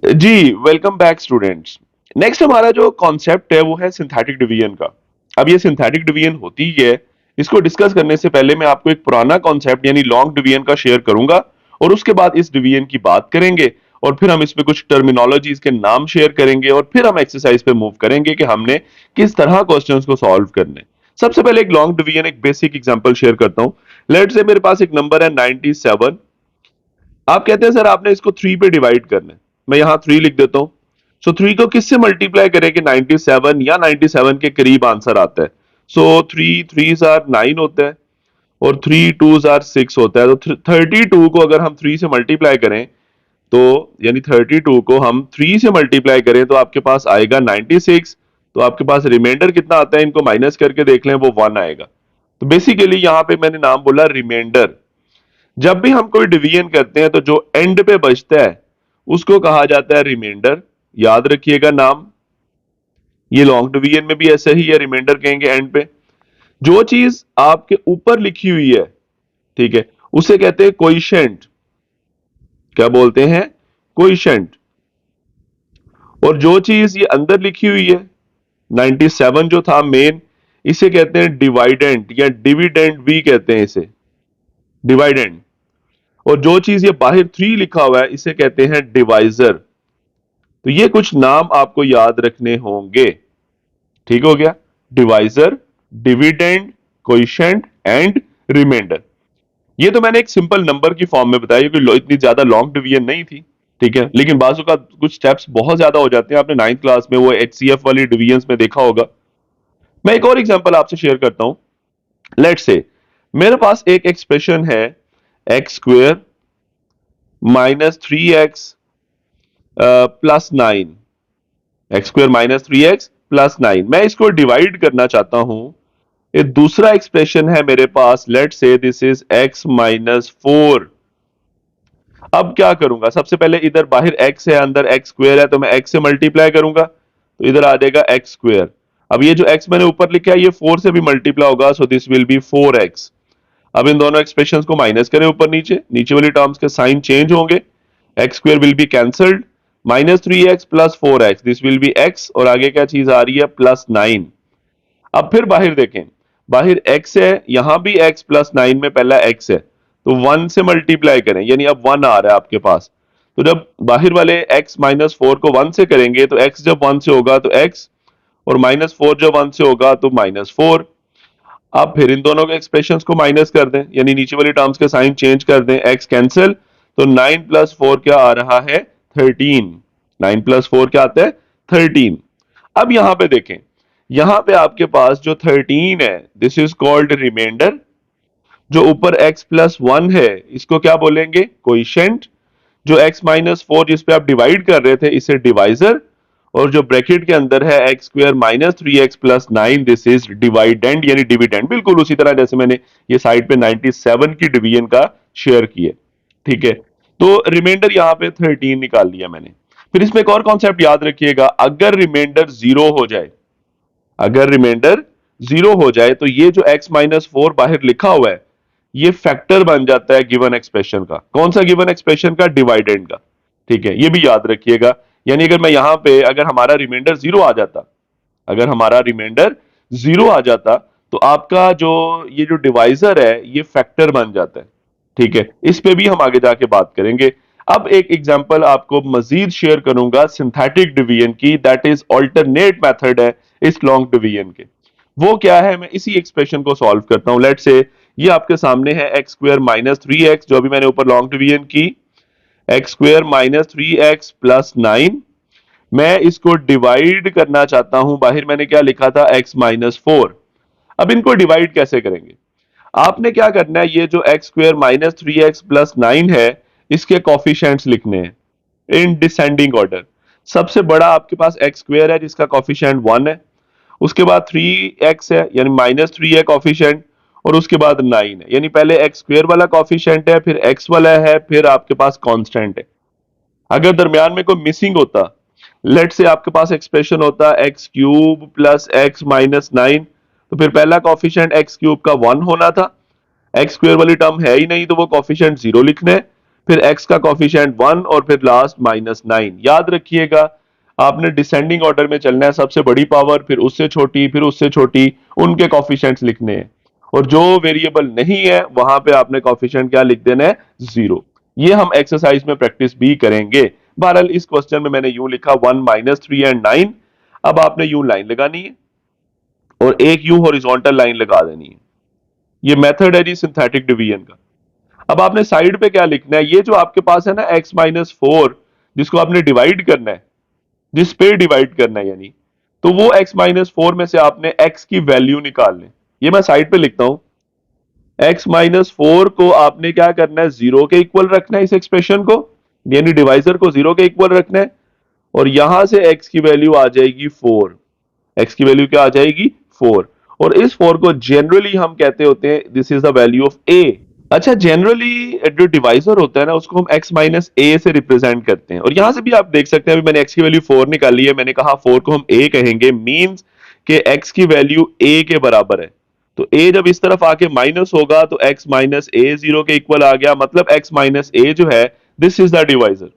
जी, welcome back students. Next हमारा जो concept है वो है सिंथेटिक डिवीजन का। अब ये सिंथेटिक डिवीजन होती ही है, इसको डिस्कस करने से पहले मैं आपको एक पुराना कॉन्सेप्ट यानी लॉन्ग डिवीजन का शेयर करूंगा और उसके बाद इस डिवीजन की बात करेंगे और फिर हम इसमें कुछ टर्मिनोलॉजीज के नाम शेयर करेंगे और फिर हम एक्सरसाइज पे मूव करेंगे कि हमने किस तरह क्वेश्चंस को सॉल्व करने। सबसे पहले एक लॉन्ग डिवीजन एक बेसिक एग्जांपल शेयर करता हूं। लेट्स से मेरे पास एक नंबर है 97। आप कहते हैं सर आपने इसको 3 पे डिवाइड करना है। मैं यहां 3 लिख देता हूं। सो 3 को किससे मल्टीप्लाई करें कि 97 या 97 के करीब आंसर आता है। सो 3 3s आर 9 होता है और 3 2s आर 6 होता है। तो 32 को अगर हम 3 से मल्टीप्लाई करें तो यानी 32 को हम 3 से मल्टीप्लाई करें तो आपके पास आएगा 96। तो आपके पास रिमाइंडर कितना आता है, इनको माइनस करके देख लें, वो 1 आएगा। तो बेसिकली यहां पे मैंने नाम बोला रिमाइंडर। जब भी हम कोई डिवीजन करते हैं तो जो एंड पे बचता है उसको कहा जाता है रिमाइंडर। याद रखिएगा नाम। ये लॉन्ग डिवीजन में भी ऐसा ही है, रिमाइंडर कहेंगे एंड पे। जो चीज आपके ऊपर लिखी हुई है, ठीक है, उसे कहते हैं कोइशेंट। क्या बोलते हैं? कोइशेंट। और जो चीज ये अंदर लिखी हुई है 97 जो था मेन, इसे कहते हैं डिवाइडेंट या डिविडेंड भी कहते हैं इसे, डिवाइडेंड। और जो चीज ये बाहर 3 लिखा हुआ है इसे कहते हैं डिवाइजर। तो ये कुछ नाम आपको याद रखने होंगे। ठीक हो गया? Divisor, dividend, quotient and remainder. ये तो मैंने एक सिंपल नंबर की फॉर्म में बताया क्योंकि इतनी ज्यादा लॉन्ग डिवीजन नहीं थी। ठीक है, लेकिन बाजू का कुछ स्टेप्स बहुत ज्यादा हो जाते हैं। आपने 9th क्लास में वो एचसीएफ वाली डिवीजन में देखा होगा। मैं एक और एग्जांपल आपसे शेयर करता हूं। लेट्स से मेरे पास एक एक्सप्रेशन है x square minus 3x plus 9। X square minus 3x plus 9, मैं इसको डिवाइड करना चाहता हूं। ये दूसरा एक्सप्रेशन है मेरे पास, लेट से दिस इज x माइनस 4। अब क्या करूंगा? सबसे पहले इधर बाहर x है, अंदर x स्क्वेयर है, तो मैं x से मल्टीप्लाई करूंगा तो इधर आ जाएगा x स्क्वेयर। अब ये जो x मैंने ऊपर लिखा है ये 4 से भी मल्टीप्लाई होगा, so this will B 4x। अब इन दोनों एक्सप्रेशंस को माइनस करें ऊपर नीचे, नीचे वाली टर्म्स के साइन चेंज होंगे। X square will be cancelled, minus 3x plus 4x, this will B x और आगे क्या चीज आ रही है प्लस 9। अब फिर बाहर देखें, बाहर x है, यहां भी x प्लस 9 में पहला x है, तो 1 से मल्टीप्लाई करें यानी अब 1 आ रहा है आपके पास। तो जब बाहर वाले x माइनस 4 को 1 से करेंगे तो x जब 1 से होगा तो x, और माइनस 4 जब 1 से होगा तो माइनस 4। आप फिर इन दोनों के एक्सप्रेशंस को माइनस कर दें यानी नीचे वाली टर्म्स के साइन चेंज कर दें, x कैंसिल, तो 9 प्लस 4 क्या आ रहा है 13। 9 प्लस 4 क्या आता है 13। अब यहां पे देखें, यहां पे आपके पास जो 13 है दिस इज कॉल्ड रिमाइंडर। जो ऊपर x प्लस 1 है इसको क्या बोलेंगे? कोइशेंट। जो x माइनस 4 जिस पे आप डिवाइड कर रहे थे इसे डिवाइजर। और जो ब्रैकेट के अंदर है x square minus 3x plus 9, this is dividend यानी डिविडेंड। बिल्कुल उसी तरह जैसे मैंने ये साइड पे 97 की डिवीजन का शेयर किए। ठीक है, तो रिमाइंडर यहां पे 13 निकाल लिया मैंने। फिर इसमें एक और कॉन्सेप्ट याद रखिएगा, अगर रिमाइंडर जीरो हो जाए, अगर रिमाइंडर जीरो हो जाए तो ये जो x माइनस 4 बाहर लिखा हुआ है ये फैक्टर बन जाता है गिवन एक्सप्रेशन का। कौन सा गिवन एक्सप्रेशन का? डिवाइडेंड का। ठीक है, ये भी याद रखिएगा। यानी अगर मैं यहां पे अगर हमारा रिमाइंडर जीरो आ जाता, अगर हमारा रिमाइंडर जीरो आ जाता तो आपका जो ये जो डिवाइजर है ये फैक्टर बन जाता है। ठीक है, इस पे भी हम आगे जाके बात करेंगे। अब एक एग्जांपल आपको मजीद शेयर करूंगा सिंथेटिक डिवीजन की, दैट इज अल्टरनेट मेथड है इस लॉन्ग डिवीजन के। वो क्या है, मैं इसी एक्सप्रेशन को सॉल्व करता हूं। लेट से ये आपके सामने है एक्स स्क्वेयर माइनस 3x, जो अभी मैंने ऊपर लॉन्ग डिवीजन की, x square minus 3x plus 9। मैं इसको डिवाइड करना चाहता हूं, बाहर मैंने क्या लिखा था x माइनस 4। अब इनको डिवाइड कैसे करेंगे? आपने क्या करना है, ये जो x square minus 3x plus 9 है इसके कॉफिशिएंट्स लिखने हैं इन डिसेंडिंग ऑर्डर। सबसे बड़ा आपके पास एक्स स्क्वेयर है जिसका कॉफिशिएंट 1 है, उसके बाद 3x है यानी माइनस 3 है कॉफिशिएंट, और उसके बाद 9 है यानी पहले एक्स स्क्वेयर वाला कॉफिशिएंट है, फिर x वाला है, फिर आपके पास कांस्टेंट है। अगर दरमियान में कोई मिसिंग होता, लेट से आपके पास एक्सप्रेशन होता x cube plus x minus 9, तो फिर पहला कॉफिशिएंट एक्स क्यूब का 1 होना था। एक्स स्क्वेयर वाली टर्म है ही नहीं तो वो कॉफिशिएंट 0 लिखना है। फिर x का कॉफिशिएंट 1 और फिर लास्ट -9। याद रखिएगा आपने डिसेंडिंग ऑर्डर में चलना है, सबसे बड़ी पावर फिर उससे छोटी उनके कॉफिशिएंट्स लिखने हैं, और जो वेरिएबल नहीं है वहां पे आपने कॉफिशिएंट क्या लिख देना है, 0। ये हम एक्सरसाइज में प्रैक्टिस भी करेंगे। बहरहाल इस क्वेश्चन में मैंने यूं लिखा 1 -3 एंड 9। अब आपने यूं लाइन लगानी है और एक यूं हॉरिजॉन्टल लाइन लगा देनी है। ये मेथड है जी सिंथेटिक डिवीजन का। अब आपने साइड पे क्या लिखना है, ये जो आपके पास है ना x-4, जिसको आपने डिवाइड करना है, जिस पे डिवाइड करना है यानी, तो वो x-4 में से आपने x की वैल्यू निकालनी। ये मैं साइड पे लिखता हूं, x-4 को आपने क्या करना है, जीरो के इक्वल रखना है इस एक्सप्रेशन को, यानी डिवाइजर को जीरो के इक्वल रखना है, और यहां से x की वैल्यू आ जाएगी 4। x की वैल्यू क्या आ जाएगी, 4। और इस 4 को जनरली हम कहते होते हैं this is the value of a। अच्छा, जनरली जो डिवाइजर होता है ना उसको हम x माइनस ए से रिप्रेजेंट करते हैं, और यहां से भी आप देख सकते हैं, अभी मैंने x की वैल्यू 4 निकाली है, मैंने कहा 4 को हम a कहेंगे, मींस कि x की वैल्यू a के बराबर है। तो a जब इस तरफ आके माइनस होगा तो x माइनस ए 0 के इक्वल आ गया, मतलब x माइनस ए जो है दिस इज द डिवाइजर।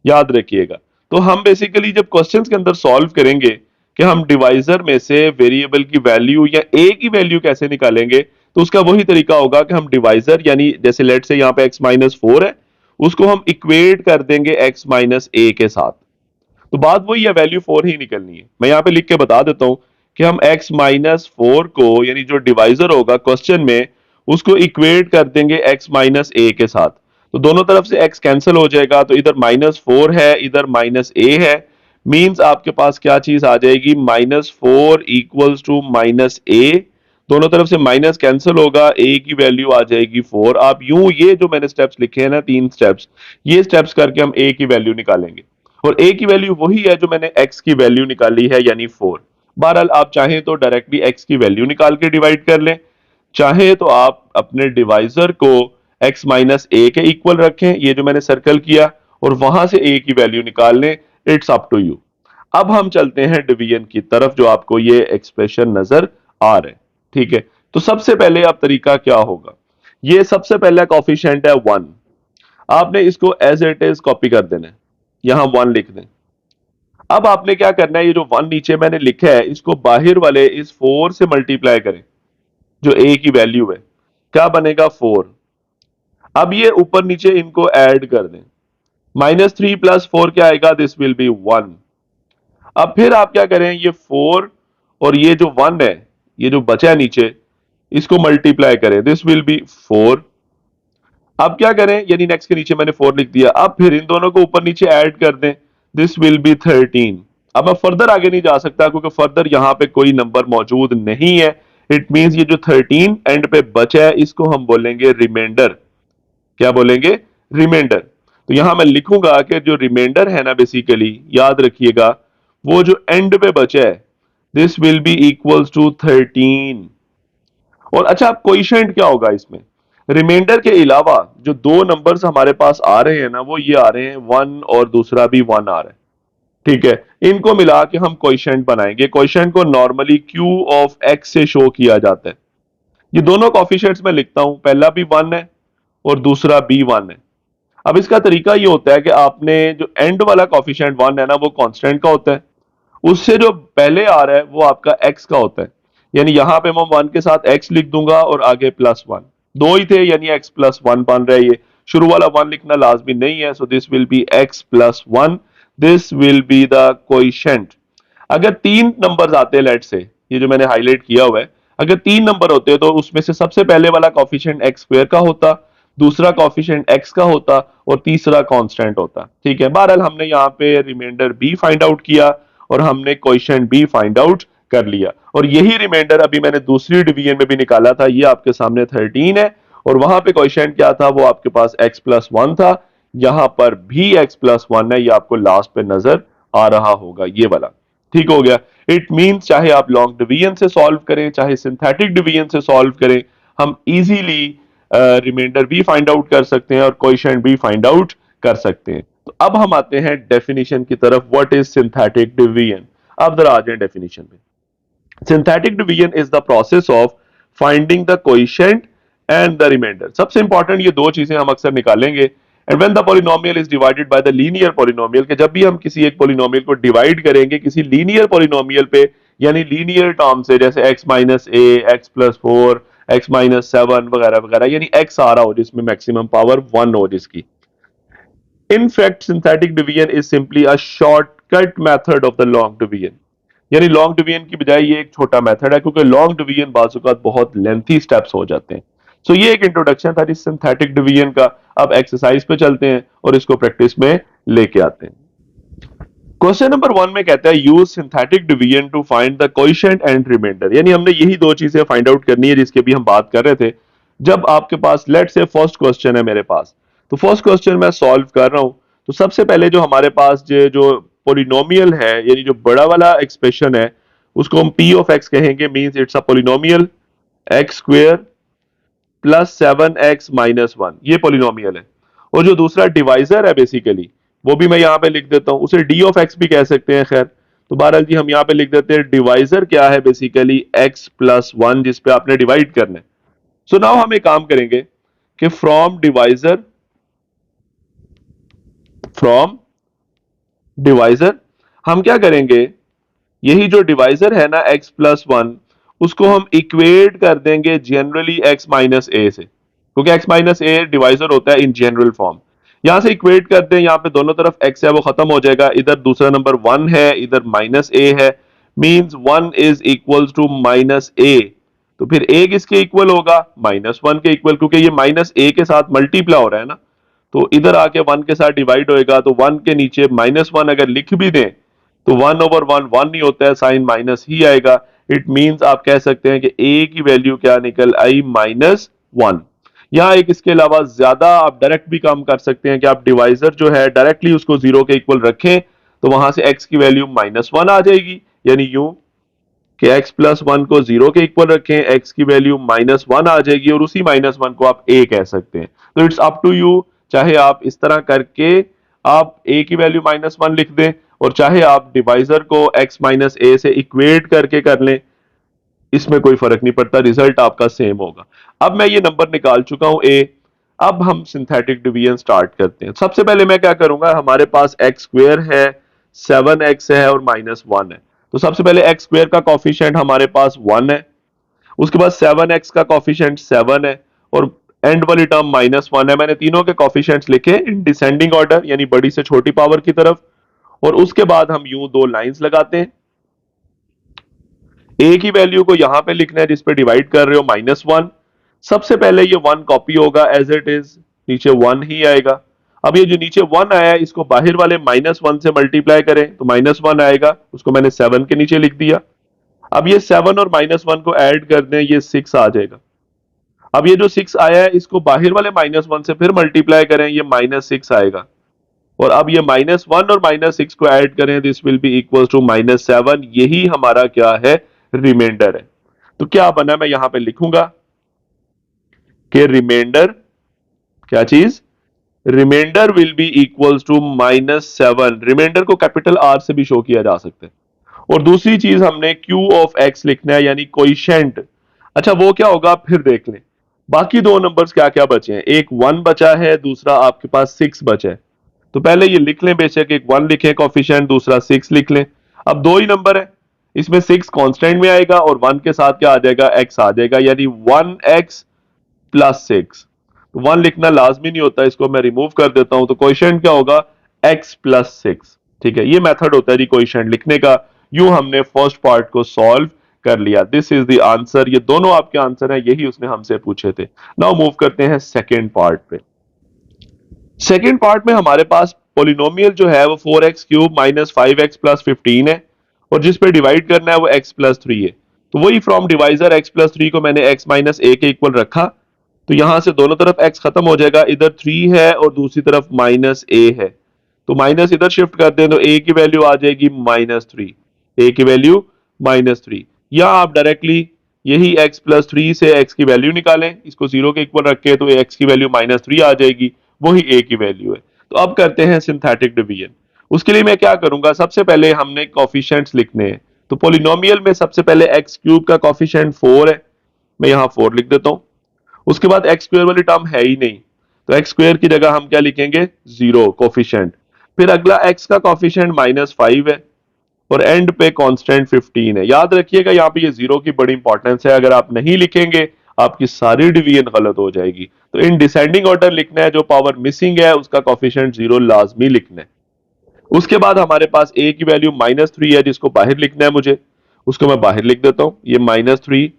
याद रखिएगा। तो हम बेसिकली जब क्वेश्चंस के अंदर सॉल्व करेंगे कि हम डिवाइजर में से वेरिएबल की वैल्यू या ए की वैल्यू कैसे निकालेंगे, तो उसका वही तरीका होगा कि हम डिवाइजर यानी जैसे लेट से यहाँ पे x-4 है, उसको हम इक्वेट कर देंगे x-a के साथ। तो बात वही है, वैल्यू 4 ही निकलनी है। मैं यहाँ पे लिख के बता देता हूं कि हम x-4 को यानी जो डिवाइजर होगा क्वेश्चन में उसको इक्वेट कर देंगे x-a के साथ। तो दोनों तरफ से x कैंसिल हो जाएगा, तो इधर -4 है इधर -a है, मींस आपके पास क्या चीज आ जाएगी, -4 इक्वल्स टू -a। दोनों तरफ से माइनस कैंसिल होगा, a की वैल्यू आ जाएगी 4। आप यूं ये जो मैंने स्टेप्स लिखे हैं ना, 3 स्टेप्स, ये स्टेप्स करके हम a की वैल्यू निकालेंगे, और a की वैल्यू वही है जो मैंने x की वैल्यू निकाली है यानी 4। बहरहाल आप चाहें तो डायरेक्टली x की वैल्यू निकाल के डिवाइड कर लें, चाहे तो आप अपने डिवाइजर को x माइनस ए के इक्वल रखें, ये जो मैंने सर्कल किया, और वहां से a की वैल्यू निकाल लें। It's up to you. अब हम चलते हैं डिवीजन की तरफ, जो आपको ये एक्सप्रेशन नजर आ रहे हैं। ठीक है, तो सबसे पहले अब तरीका क्या होगा, ये सबसे पहला कॉफिशिएंट है 1, आपने इसको एज इट इज कॉपी कर देना है, यहां 1 लिख दें। अब आपने क्या करना है, ये जो 1 नीचे मैंने लिखा है इसको बाहर वाले इस 4 से मल्टीप्लाई करें, जो a की वैल्यू है, क्या बनेगा 4। अब ये ऊपर नीचे इनको ऐड कर दें, -3 + 4 क्या आएगा, दिस विल बी 1। अब फिर आप क्या करें, ये 4 और ये जो 1 है, ये जो बचा है नीचे, इसको मल्टीप्लाई करें, दिस विल बी 4। अब क्या करें, यानी नेक्स्ट के नीचे मैंने 4 लिख दिया, अब फिर इन दोनों को ऊपर नीचे ऐड कर दें, दिस विल बी 13। अब मैं फर्दर आगे नहीं जा सकता क्योंकि फर्दर यहां पे कोई नंबर मौजूद नहीं है। इट मींस ये जो 13 एंड पे बचा है इसको हम बोलेंगे रिमाइंडर। क्या बोलेंगे, रिमाइंडर। तो यहां मैं लिखूंगा कि जो रिमाइंडर है ना, बेसिकली याद रखिएगा, वो जो एंड पे बचा है this will be equals to 13। और अच्छा, अब कोएफिशिएंट क्या होगा इसमें, रिमाइंडर के अलावा जो दो नंबर्स हमारे पास आ रहे हैं ना, वो ये आ रहे हैं 1 और दूसरा भी 1 आ रहा है। ठीक है, इनको मिला के हम कोएफिशिएंट बनाएंगे। कोएफिशिएंट को नॉर्मली Q ऑफ x से शो किया जाता है। ये दोनों कोएफिशिएंट्स मैं लिखता हूं, पहला भी 1 है और दूसरा भी 1 है। अब इसका तरीका ये होता है कि आपने जो एंड वाला कोएफिशिएंट 1 है ना, वो कांस्टेंट का होता है, उससे जो पहले आ रहा है वो आपका x का होता है। यानी यहां पे मैं 1 के साथ x लिख दूंगा और आगे +1, दो ही थे यानी x+1 बन रहा है। ये शुरू वाला 1 लिखना लाजमी नहीं है, so this will B x+1, this will be the coefficient. अगर 3 नंबर्स आते हैं, लेट से ये जो मैंने हाईलाइट किया हुआ है, अगर 3 नंबर होते तो उसमें से सबसे पहले वाला कोएफिशिएंट x² का होता, दूसरा कोएफिशिएंट x का होता, और तीसरा कांस्टेंट होता। ठीक है, बहरहाल हमने यहाँ पे रिमाइंडर b फाइंड आउट किया और हमने कोएफिशिएंट b फाइंड आउट कर लिया, और यही रिमाइंडर अभी मैंने दूसरी डिवीजन में भी निकाला था, ये आपके सामने 13 है, और वहां पे कोएफिशिएंट क्या था, वो आपके पास x+1 था। यहां पर भी x+1 है, ये आपको लास्ट पे नजर आ रहा होगा, ये वाला। ठीक हो गया। इट मींस चाहे आप लॉन्ग डिवीजन से सॉल्व करें चाहे सिंथेटिक डिवीजन से सॉल्व करें, हम इजीली रिमाइंडर भी फाइंड आउट कर सकते हैं और कोएफिशिएंट भी फाइंड आउट कर सकते हैं। तो अब हम आते हैं डेफिनेशन की तरफ, व्हाट इज सिंथेटिक डिवीजन। अब जरा आ जाए डेफिनेशन में। Synthetic division is the process of finding the coefficient and the remainder. सबसे इंपॉर्टेंट ये दो चीजें हम अक्सर निकालेंगे, and when the polynomial is divided by the linear polynomial, के जब भी हम किसी एक पॉलिनोमियल को डिवाइड करेंगे किसी लीनियर पॉलिनोमियल पे, यानी लीनियर टर्म से, जैसे x minus a, x plus four, x minus seven वगैरह वगैरह, यानी x आ रहा हो जिसमें मैक्सिमम पावर वन हो जिसकी। In fact, synthetic division is simply a shortcut method of the long division. यानी लॉन्ग डिवीजन की बजाय ये एक छोटा मेथड है, क्योंकि लॉन्ग डिवीजन बाजुकात बहुत लेंथी स्टेप्स हो जाते हैं। सो ये एक इंट्रोडक्शन था इस सिंथेटिक डिवीजन का। अब एक्सरसाइज पे चलते हैं और इसको प्रैक्टिस में लेके आते हैं। क्वेश्चन नंबर 1 में कहता है use synthetic division to find the coefficient and remainder, यानी हमने यही दो चीजें फाइंड आउट करनी है जिसके भी हम बात कर रहे थे। जब आपके पास लेट से फर्स्ट क्वेश्चन है मेरे पास, तो फर्स्ट क्वेश्चन मैं सॉल्व कर रहा हूं। तो सबसे पहले जो हमारे पास जो पोलिनोमियल है, यानी जो बड़ा वाला एक्सप्रेशन है, उसको हम p ऑफ x कहेंगे, means it's a polynomial x square plus 7x minus one, ये पोलिनोमियल है। और जो दूसरा डिवाइजर है बेसिकली, वो भी मैं यहां पे लिख देता हूं, उसे डी ऑफ एक्स भी कह सकते हैं। खैर, तो बहरहाल जी हम यहां पे लिख देते हैं डिवाइजर क्या है, बेसिकली x प्लस वन, जिसपे आपने डिवाइड करना है। सो नाउ हम एक काम करेंगे कि फ्रॉम डिवाइजर हम क्या करेंगे, यही जो डिवाइजर है ना x प्लस वन, उसको हम इक्वेट कर देंगे जनरली x माइनस ए से, क्योंकि x माइनस ए डिवाइजर होता है इन जनरल फॉर्म। यहां से इक्वेट करते हैं, यहां पे दोनों तरफ x है वो खत्म हो जाएगा, इधर दूसरा नंबर वन है, इधर माइनस ए है, means one is equal to minus a. तो फिर ए किसके इक्वल होगा, माइनस वन के इक्वल, क्योंकि ये माइनस ए के साथ मल्टीप्लाई हो रहा है ना, तो इधर आके वन के साथ डिवाइड होएगा, तो वन के नीचे माइनस वन अगर लिख भी दें तो वन ओवर वन वन नहीं होता है, साइन माइनस ही आएगा। इट मींस आप कह सकते हैं कि ए की वैल्यू क्या निकल आई, माइनस वन। यहां एक इसके अलावा ज्यादा आप डायरेक्ट भी काम कर सकते हैं कि आप डिवाइजर जो है डायरेक्टली उसको जीरो के इक्वल रखें, तो वहां से एक्स की वैल्यू माइनस वन आ जाएगी, यानी यूं कि x प्लस वन को जीरो के इक्वल रखें, x की वैल्यू माइनस वन आ जाएगी, और उसी माइनस वन को आप a कह सकते हैं। तो इट्स अप टू यू, चाहे आप इस तरह करके आप a की वैल्यू माइनस वन लिख दें, और चाहे आप डिवाइजर को x माइनस ए से इक्वेट करके कर लें, इसमें कोई फर्क नहीं पड़ता, रिजल्ट आपका सेम होगा। अब मैं ये नंबर निकाल चुका हूं a। अब हम सिंथेटिक डिवीजन स्टार्ट करते हैं। सबसे पहले मैं क्या करूंगा, हमारे पास एक्स स्क्वेयर है, 7x है और माइनस वन है। तो सबसे पहले एक्स स्क्वेयर का कॉफिशिएंट हमारे पास वन है, उसके बाद 7x का कॉफिशिएंट 7 है, और एंड वाली टर्म माइनस वन है। मैंने तीनों के कॉफिशिएंट्स लिखे इन डिसेंडिंग ऑर्डर, यानी बड़ी से छोटी पावर की तरफ, और उसके बाद हम यूं दो लाइंस लगाते हैं। ए की वैल्यू को यहां पे लिखना है जिस पे डिवाइड कर रहे हो, माइनस वन। सबसे पहले ये वन कॉपी होगा एज इट इज, नीचे वन ही आएगा। अब ये जो नीचे वन आया है, इसको बाहर वाले माइनस वन से मल्टीप्लाई करें तो माइनस वन आएगा, उसको मैंने सेवन के नीचे लिख दिया। अब ये सेवन और माइनस वन को ऐड कर दें, ये सिक्स आ जाएगा। अब ये जो सिक्स आया है, इसको बाहर वाले माइनस वन से फिर मल्टीप्लाई करें, ये माइनस सिक्स आएगा। और अब ये माइनस वन और माइनस सिक्स को ऐड करें, this will be equal to minus seven. यही हमारा क्या है, रिमाइंडर है। तो क्या बना, मैं यहां पे लिखूंगा कि रिमाइंडर, क्या चीज, remainder will be equals to minus seven. Remainder को कैपिटल आर से भी शो किया जा सकता है। और दूसरी चीज हमने Q ऑफ x लिखना है, यानी कोइशेंट। अच्छा वो क्या होगा फिर देख लें। बाकी दो नंबर्स क्या क्या बचे हैं, एक वन बचा है, दूसरा आपके पास सिक्स बचा है। तो पहले ये लिख लें, बेशक एक वन लिखें कॉफिशिएंट, दूसरा सिक्स लिख लें। अब दो ही नंबर है, इसमें सिक्स कांस्टेंट में आएगा और वन के साथ क्या आ जाएगा, एक्स आ जाएगा, यानी one x plus six. One लिखना लाजमी नहीं होता, इसको मैं रिमूव कर देता हूं, तो कोएफिशिएंट क्या होगा, x प्लस सिक्स। ठीक है, ये मेथड होता है जी कोएफिशिएंट लिखने का। यूं हमने फर्स्ट पार्ट को सॉल्व कर लिया। दिस इज द आंसर, ये दोनों आपके आंसर हैं, यही उसने हमसे पूछे थे। नाउ मूव करते हैं सेकेंड पार्ट पे। सेकेंड पार्ट में हमारे पास पोलिनोमियल जो है वो 4x cube minus 5x plus 15 है, और जिस पे डिवाइड करना है वो x प्लस थ्री है। तो वही from divisor x plus three को मैंने x माइनस ए के इक्वल रखा, तो यहां से दोनों तरफ x खत्म हो जाएगा, इधर थ्री है और दूसरी तरफ माइनस ए है। तो माइनस इधर शिफ्ट कर दें तो a की वैल्यू आ जाएगी माइनस थ्री, ए की वैल्यू माइनस थ्री। या आप डायरेक्टली यही x प्लस थ्री से x की वैल्यू निकालें, इसको जीरो के इक्वल रखें तो x की वैल्यू माइनस थ्री आ जाएगी, वही a की वैल्यू है। तो अब करते हैं सिंथेटिक डिवीजन। उसके लिए मैं क्या करूंगा, सबसे पहले हमने कॉफिशिएंट्स लिखने हैं। तो पोलिनोमियल में सबसे पहले एक्स क्यूब का कॉफिशिएंट फोर है, मैं यहां फोर लिख देता हूं। उसके बाद एक्स स्क्वायर वाली टर्म है ही नहीं, तो एक्स स्क्वायर की जगह हम क्या लिखेंगे, 0 कोफिशिएंट। फिर अगला एक्स का कोफिशिएंट -5 है और एंड पे कांस्टेंट 15 है। याद रखिएगा यहाँ पे ये जीरो की बड़ी इंपॉर्टेंस है, अगर आप नहीं लिखेंगे आपकी सारी डिवीजन गलत हो जाएगी। तो इन डिसेंडिंग ऑर्डर लिखना है, जो पावर मिसिंग है उसका कोफिशिएंट 0 लाजमी लिखना है। उसके बाद हमारे पास ए की वैल्यू -3 है जिसको बाहर लिखना है मुझे, उसको मैं बाहर लिख देता हूं, ये -3।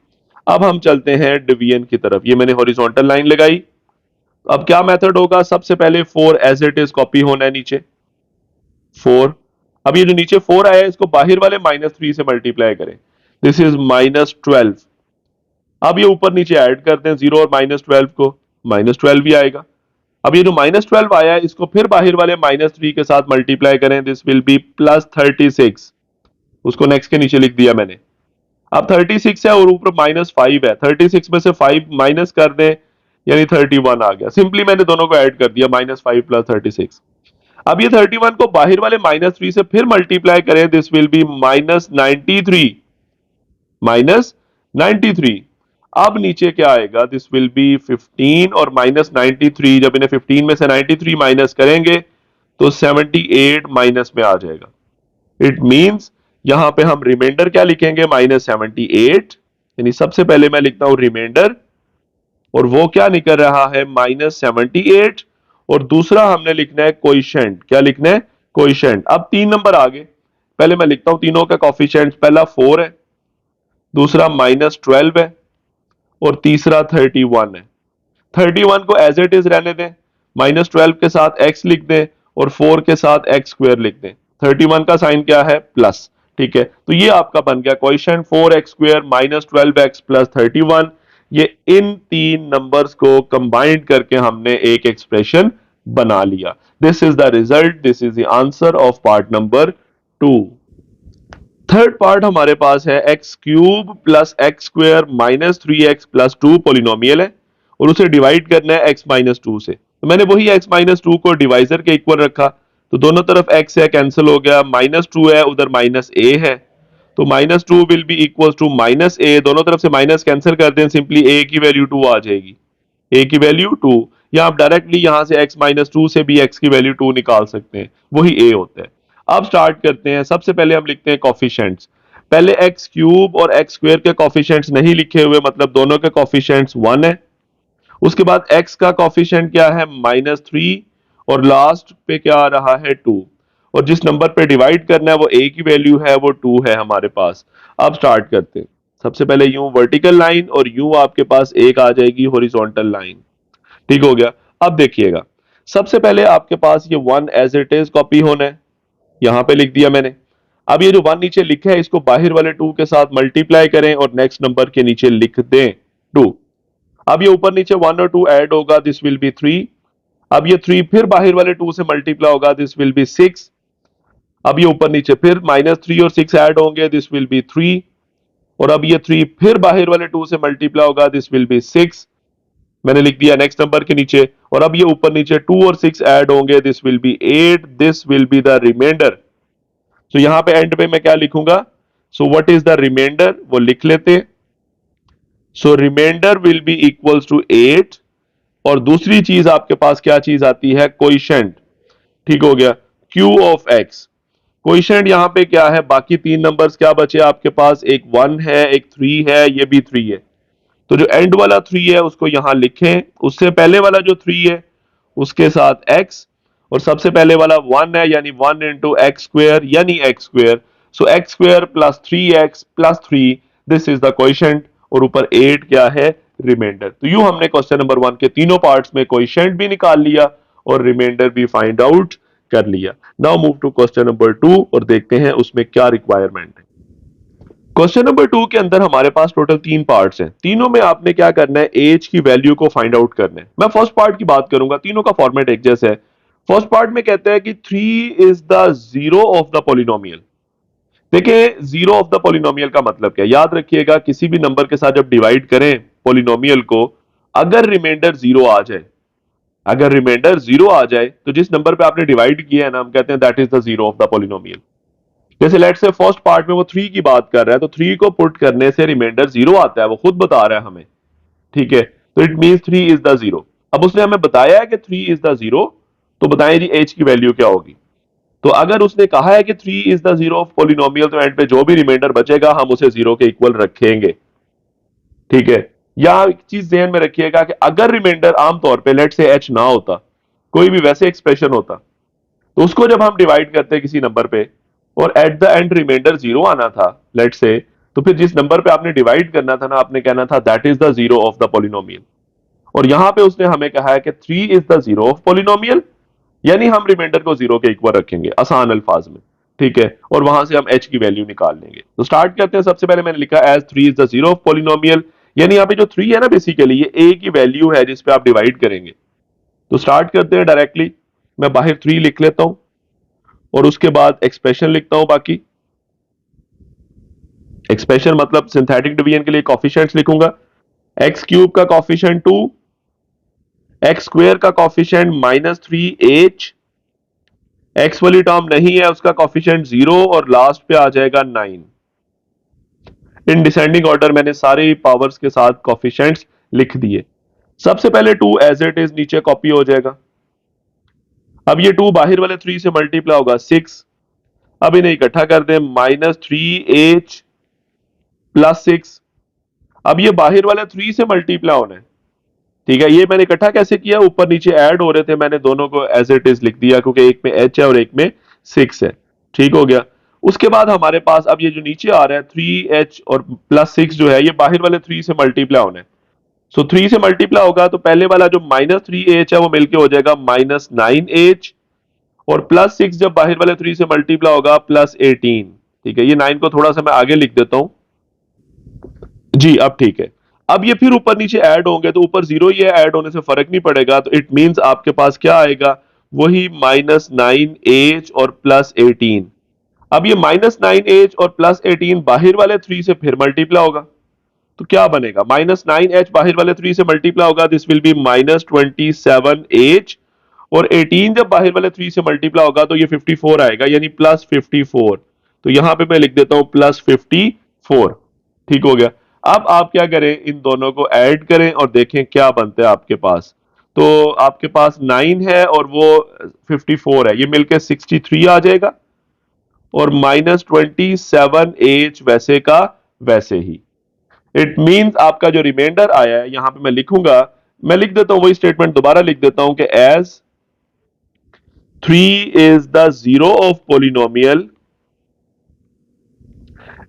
अब हम चलते हैं डिवीजन की तरफ, ये मैंने हॉरिजॉन्टल लाइन लगाई। अब क्या मेथड होगा, सबसे पहले 4 एज इट इज कॉपी होना है नीचे 4। अब ये जो नीचे 4 आया है इसको बाहर वाले -3 से मल्टीप्लाई करें, दिस इज -12। अब ये ऊपर नीचे ऐड करते हैं 0 और -12 को, -12 भी आएगा। अब ये जो -12 आया है इसको फिर बाहर वाले -3 के साथ मल्टीप्लाई करें, दिस विल बी +36। उसको नेक्स्ट के नीचे लिख दिया मैंने। अब 36 है और ऊपर -5 है, 36 में से 5 माइनस कर दें यानी 31 आ गया। सिंपली मैंने दोनों को ऐड कर दिया, -5 + 36। अब ये 31 को बाहर वाले -3 से फिर मल्टीप्लाई करें, दिस विल बी -93, -93। अब नीचे क्या आएगा, दिस विल बी 15 और -93, जब इन्हें 15 में से 93 माइनस करेंगे तो 78 माइनस में आ जाएगा। इट मींस यहां पे हम रिमाइंडर क्या लिखेंगे, -78। यानी सबसे पहले मैं लिखता हूं रिमाइंडर, और वो क्या निकल रहा है, -78। और दूसरा हमने लिखना है कोइशेंट, क्या लिखना है, कोइशेंट। अब 3 नंबर आगे, पहले मैं लिखता हूं तीनों का कोफिशिएंट, पहला 4 है, दूसरा -12 है और तीसरा 31 है। 31 को एज इट इज रहने दें, -12 के साथ x लिख दें और 4 के साथ x स्क्वायर लिख दें। 31 का साइन क्या है, प्लस, ठीक है। तो ये आपका बन गया क्वेश्चन 4x स्क्वायर -12x + 31। ये इन तीन नंबर्स को कंबाइंड करके हमने एक एक्सप्रेशन बना लिया। This is the result, this is the answer of part number 2। Third part हमारे पास है x³ + x² - 3x + 2 पोलिनोमियल है और उसे डिवाइड करना है x - 2 से। तो मैंने वही x - 2 को डिवाइजर के इक्वल रखा, तो दोनों तरफ x है, कैंसिल हो गया, -2 है उधर -a है, तो -2 will be equal to -a, दोनों तरफ से माइनस कैंसिल कर दें, सिंपली a की वैल्यू 2 आ जाएगी, a की वैल्यू 2। या आप डायरेक्टली यहां से x - 2 से भी x की वैल्यू 2 निकाल सकते हैं, वही a होता है। अब स्टार्ट करते हैं, सबसे पहले हम लिखते हैं कोफिशिएंट्स। पहले x³ और x² के कोफिशिएंट्स नहीं लिखे हुए, मतलब दोनों के कोफिशिएंट्स 1 है। उसके बाद x का कोफिशिएंट क्या है, -3, और लास्ट पे क्या आ रहा है, 2। और जिस नंबर पे डिवाइड करना है वो a की वैल्यू है, वो 2 है हमारे पास। अब स्टार्ट करते हैं, सबसे पहले यूं वर्टिकल लाइन और यूं आपके पास एक आ जाएगी हॉरिजॉन्टल लाइन, ठीक हो गया। अब देखिएगा, सबसे पहले आपके पास ये 1 एज इट इज कॉपी होना है, यहां पे लिख दिया मैंने। अब ये जो 1 नीचे लिखा है इसको बाहर वाले 2 के साथ मल्टीप्लाई करें और नेक्स्ट नंबर के नीचे लिख दें 2। अब ये ऊपर नीचे 1 और 2 ऐड होगा, दिस विल बी 3। अब ये 3 फिर बाहर वाले 2 से मल्टीप्लाई होगा, दिस विल बी 6। अब ये ऊपर नीचे फिर -3 और 6 ऐड होंगे, दिस विल बी 3। और अब ये 3 फिर बाहर वाले 2 से मल्टीप्लाई होगा, दिस विल बी 6। मैंने लिख दिया नेक्स्ट नंबर के नीचे। और अब ये ऊपर नीचे 2 और 6 ऐड होंगे, this will be 8, this will be the remainder. So यहां पे एंड पे मैं क्या लिखूंगा, so what is the remainder, वो लिख लेते। So remainder will be equals to 8। और दूसरी चीज आपके पास क्या चीज आती है, कोइशेंट, ठीक हो गया, Q ऑफ x। कोइशेंट यहां पे क्या है, बाकी तीन नंबर्स क्या बचे आपके पास, एक 1 है, एक 3 है, ये भी 3 है। तो जो एंड वाला 3 है उसको यहां लिखें, उससे पहले वाला जो 3 है उसके साथ x, और सबसे पहले वाला 1 है यानी 1 इंटू एक्स स्क्वेयर यानी x square. So x square plus 3x plus 3, this is the question. और ऊपर 8 क्या है, रिमाइंडर। तो यूं हमने क्वेश्चन नंबर 1 के तीनों पार्ट्स में क्वेश्चन भी निकाल लिया और रिमाइंडर भी फाइंड आउट कर लिया। Now move to question number 2 और देखते हैं उसमें क्या रिक्वायरमेंट है। क्वेश्चन नंबर 2 के अंदर हमारे पास टोटल 3 पार्ट्स हैं, तीनों में आपने क्या करना है, एज की वैल्यू को फाइंड आउट करना है। मैं फर्स्ट पार्ट की बात करूंगा, तीनों का फॉर्मेट एक जैसा है। फर्स्ट पार्ट में कहते हैं कि 3 is the zero of the polynomial. देखिए जीरो ऑफ द पॉलिनोमियल का मतलब क्या, याद रखिएगा किसी भी नंबर के साथ जब डिवाइड करें पॉलिनोमियल को, अगर रिमाइंडर जीरो आ जाए, अगर रिमाइंडर जीरो आ जाए तो जिस नंबर पे आपने डिवाइड किया है ना, हम कहते हैं that is the zero of the polynomial. जैसे लेट्स से फर्स्ट पार्ट में वो 3 की बात कर रहा है, तो 3 को पुट करने से रिमाइंडर जीरो आता है, वो खुद बता रहा है हमें, ठीक है। तो it means 3 is the zero. अब उसने हमें बताया है कि 3 इज द जीरो, तो बताएं जी h की वैल्यू क्या होगी। तो अगर उसने कहा है कि 3 is the zero of polynomial, तो एंड पे जो भी रिमाइंडर बचेगा हम उसे जीरो के इक्वल रखेंगे। ठीक है, या एक चीज ध्यान में रखिएगा कि अगर रिमाइंडर आमतौर पे लेट से h ना होता, कोई भी वैसे एक्सप्रेशन होता, तो उसको जब हम डिवाइड करते किसी नंबर पे और at the end remainder zero आना था लेट से, तो फिर जिस नंबर पे आपने डिवाइड करना था ना, आपने कहना था that is the zero of the polynomial. और यहां पे उसने हमें कहा है कि 3 is the zero of polynomial, यानी हम रिमाइंडर को जीरो के इक्वल रखेंगे आसान अल्फाज में। ठीक है, और वहां से हम h की वैल्यू निकाल लेंगे। तो स्टार्ट करते हैं। सबसे पहले मैंने लिखा as 3 is the zero of polynomial, यानी यहाँ पे जो 3 है ना, बेसिकली ये a की वैल्यू है जिसपे आप डिवाइड करेंगे। तो स्टार्ट करते हैं डायरेक्टली। मैं बाहर 3 लिख लेता हूं और उसके बाद एक्सप्रेशन लिखता हूं। बाकी एक्सप्रेशन मतलब सिंथेटिक डिवीजन के लिए कॉफिशिएंट्स लिखूंगा। एक्स क्यूब का कॉफिशिएंट 2, एक्स स्क्वायर का कॉफिशिएंट -3h, एक्स वाली टर्म नहीं है उसका कॉफिशिएंट 0 और लास्ट पे आ जाएगा 9। इन डिसेंडिंग ऑर्डर मैंने सारे पावर्स के साथ कॉफिशिएंट्स लिख दिए। सबसे पहले 2 एज इट इज नीचे कॉपी हो जाएगा। अब ये 2 बाहर वाले 3 से मल्टीप्लाई होगा 6। अब इन्हें इकट्ठा कर दें, -3h प्लस 6। अब ये बाहर वाले 3 से मल्टीप्लाई होना है। ठीक है, ये मैंने इकट्ठा कैसे किया, ऊपर नीचे ऐड हो रहे थे, मैंने दोनों को एज इट इज लिख दिया क्योंकि एक में h है और एक में 6 है। ठीक हो गया। उसके बाद हमारे पास अब ये जो नीचे आ रहा है 3h और +6 जो है, ये बाहर वाले 3 से मल्टीप्लाई होना है। सो 3 से मल्टीप्लाई होगा तो पहले वाला जो -3h है वो मिलके हो जाएगा -9h, और +6 जब बाहर वाले 3 से मल्टीप्लाई होगा +18। ठीक है, ये 9 को थोड़ा सा मैं आगे लिख देता हूं। जी अब ठीक है। अब ये फिर ऊपर नीचे ऐड होंगे तो ऊपर जीरो, ये ऐड होने से फर्क नहीं पड़ेगा, तो इट मींस आपके पास क्या आएगा, वही -9h और +18। अब ये -9h और +18 बाहर वाले 3 से फिर मल्टीप्लाई होगा, तो क्या बनेगा, -9h बाहर वाले 3 से मल्टीप्लाई होगा, दिस विल बी -27h, और 18 जब बाहर वाले 3 से मल्टीप्लाई होगा तो ये 54 आएगा, यानी +54। तो यहां पे मैं लिख देता हूं +54। ठीक हो गया। अब आप क्या करें, इन दोनों को ऐड करें और देखें क्या बनता है आपके पास। तो आपके पास 9 है और वो 54 है, ये मिलकर 63 आ जाएगा, और -27h वैसे का वैसे ही। इट मींस आपका जो रिमाइंडर आया है, यहां पे मैं लिखूंगा, मैं लिख देता हूं वही स्टेटमेंट दोबारा लिख देता हूं कि as 3 is the zero of polynomial,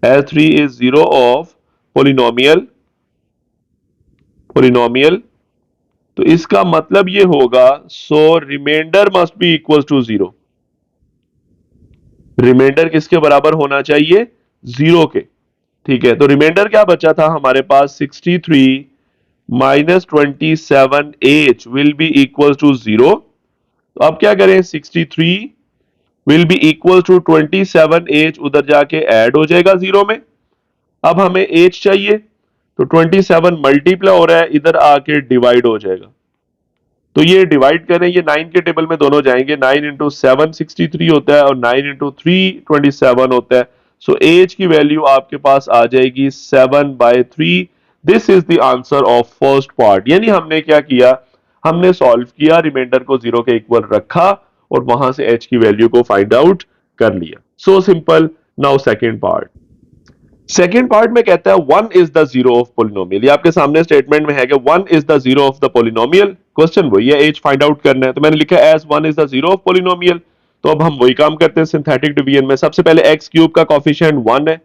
as 3 is zero of polynomial, polynomial, तो इसका मतलब ये होगा, so remainder must be equal to 0। Remainder किसके बराबर होना चाहिए, 0 के। ठीक है, तो रिमाइंडर क्या बचा था हमारे पास, 63 -27h will be equal to 0। तो अब क्या करें, 63 will be equal to 27h उधर जाके ऐड हो जाएगा 0 में। अब हमें h चाहिए, तो 27 मल्टीप्लाई हो रहा है, इधर आके डिवाइड हो जाएगा। तो ये डिवाइड करें, ये 9 के टेबल में दोनों जाएंगे, 9 इंटू 7 63 होता है और 9 इंटू 3 27 होता है। सो एज की वैल्यू आपके पास आ जाएगी 7/3। This is the answer of first part. यानी हमने क्या किया, हमने सॉल्व किया, रिमाइंडर को 0 के इक्वल रखा और वहां से एच की वैल्यू को फाइंड आउट कर लिया। So simple. Now second part. Second part में कहता है 1 is the zero of polynomial. ये आपके सामने स्टेटमेंट में है कि 1 is the zero of the polynomial. Question वही है, एज फाइंड आउट करना है, तो मैंने लिखा as 1 is the zero of polynomial. तो अब हम वही काम करते हैं सिंथेटिक डिवीजन में। सबसे पहले एक्स क्यूब का कॉफिशिएंट 1 है,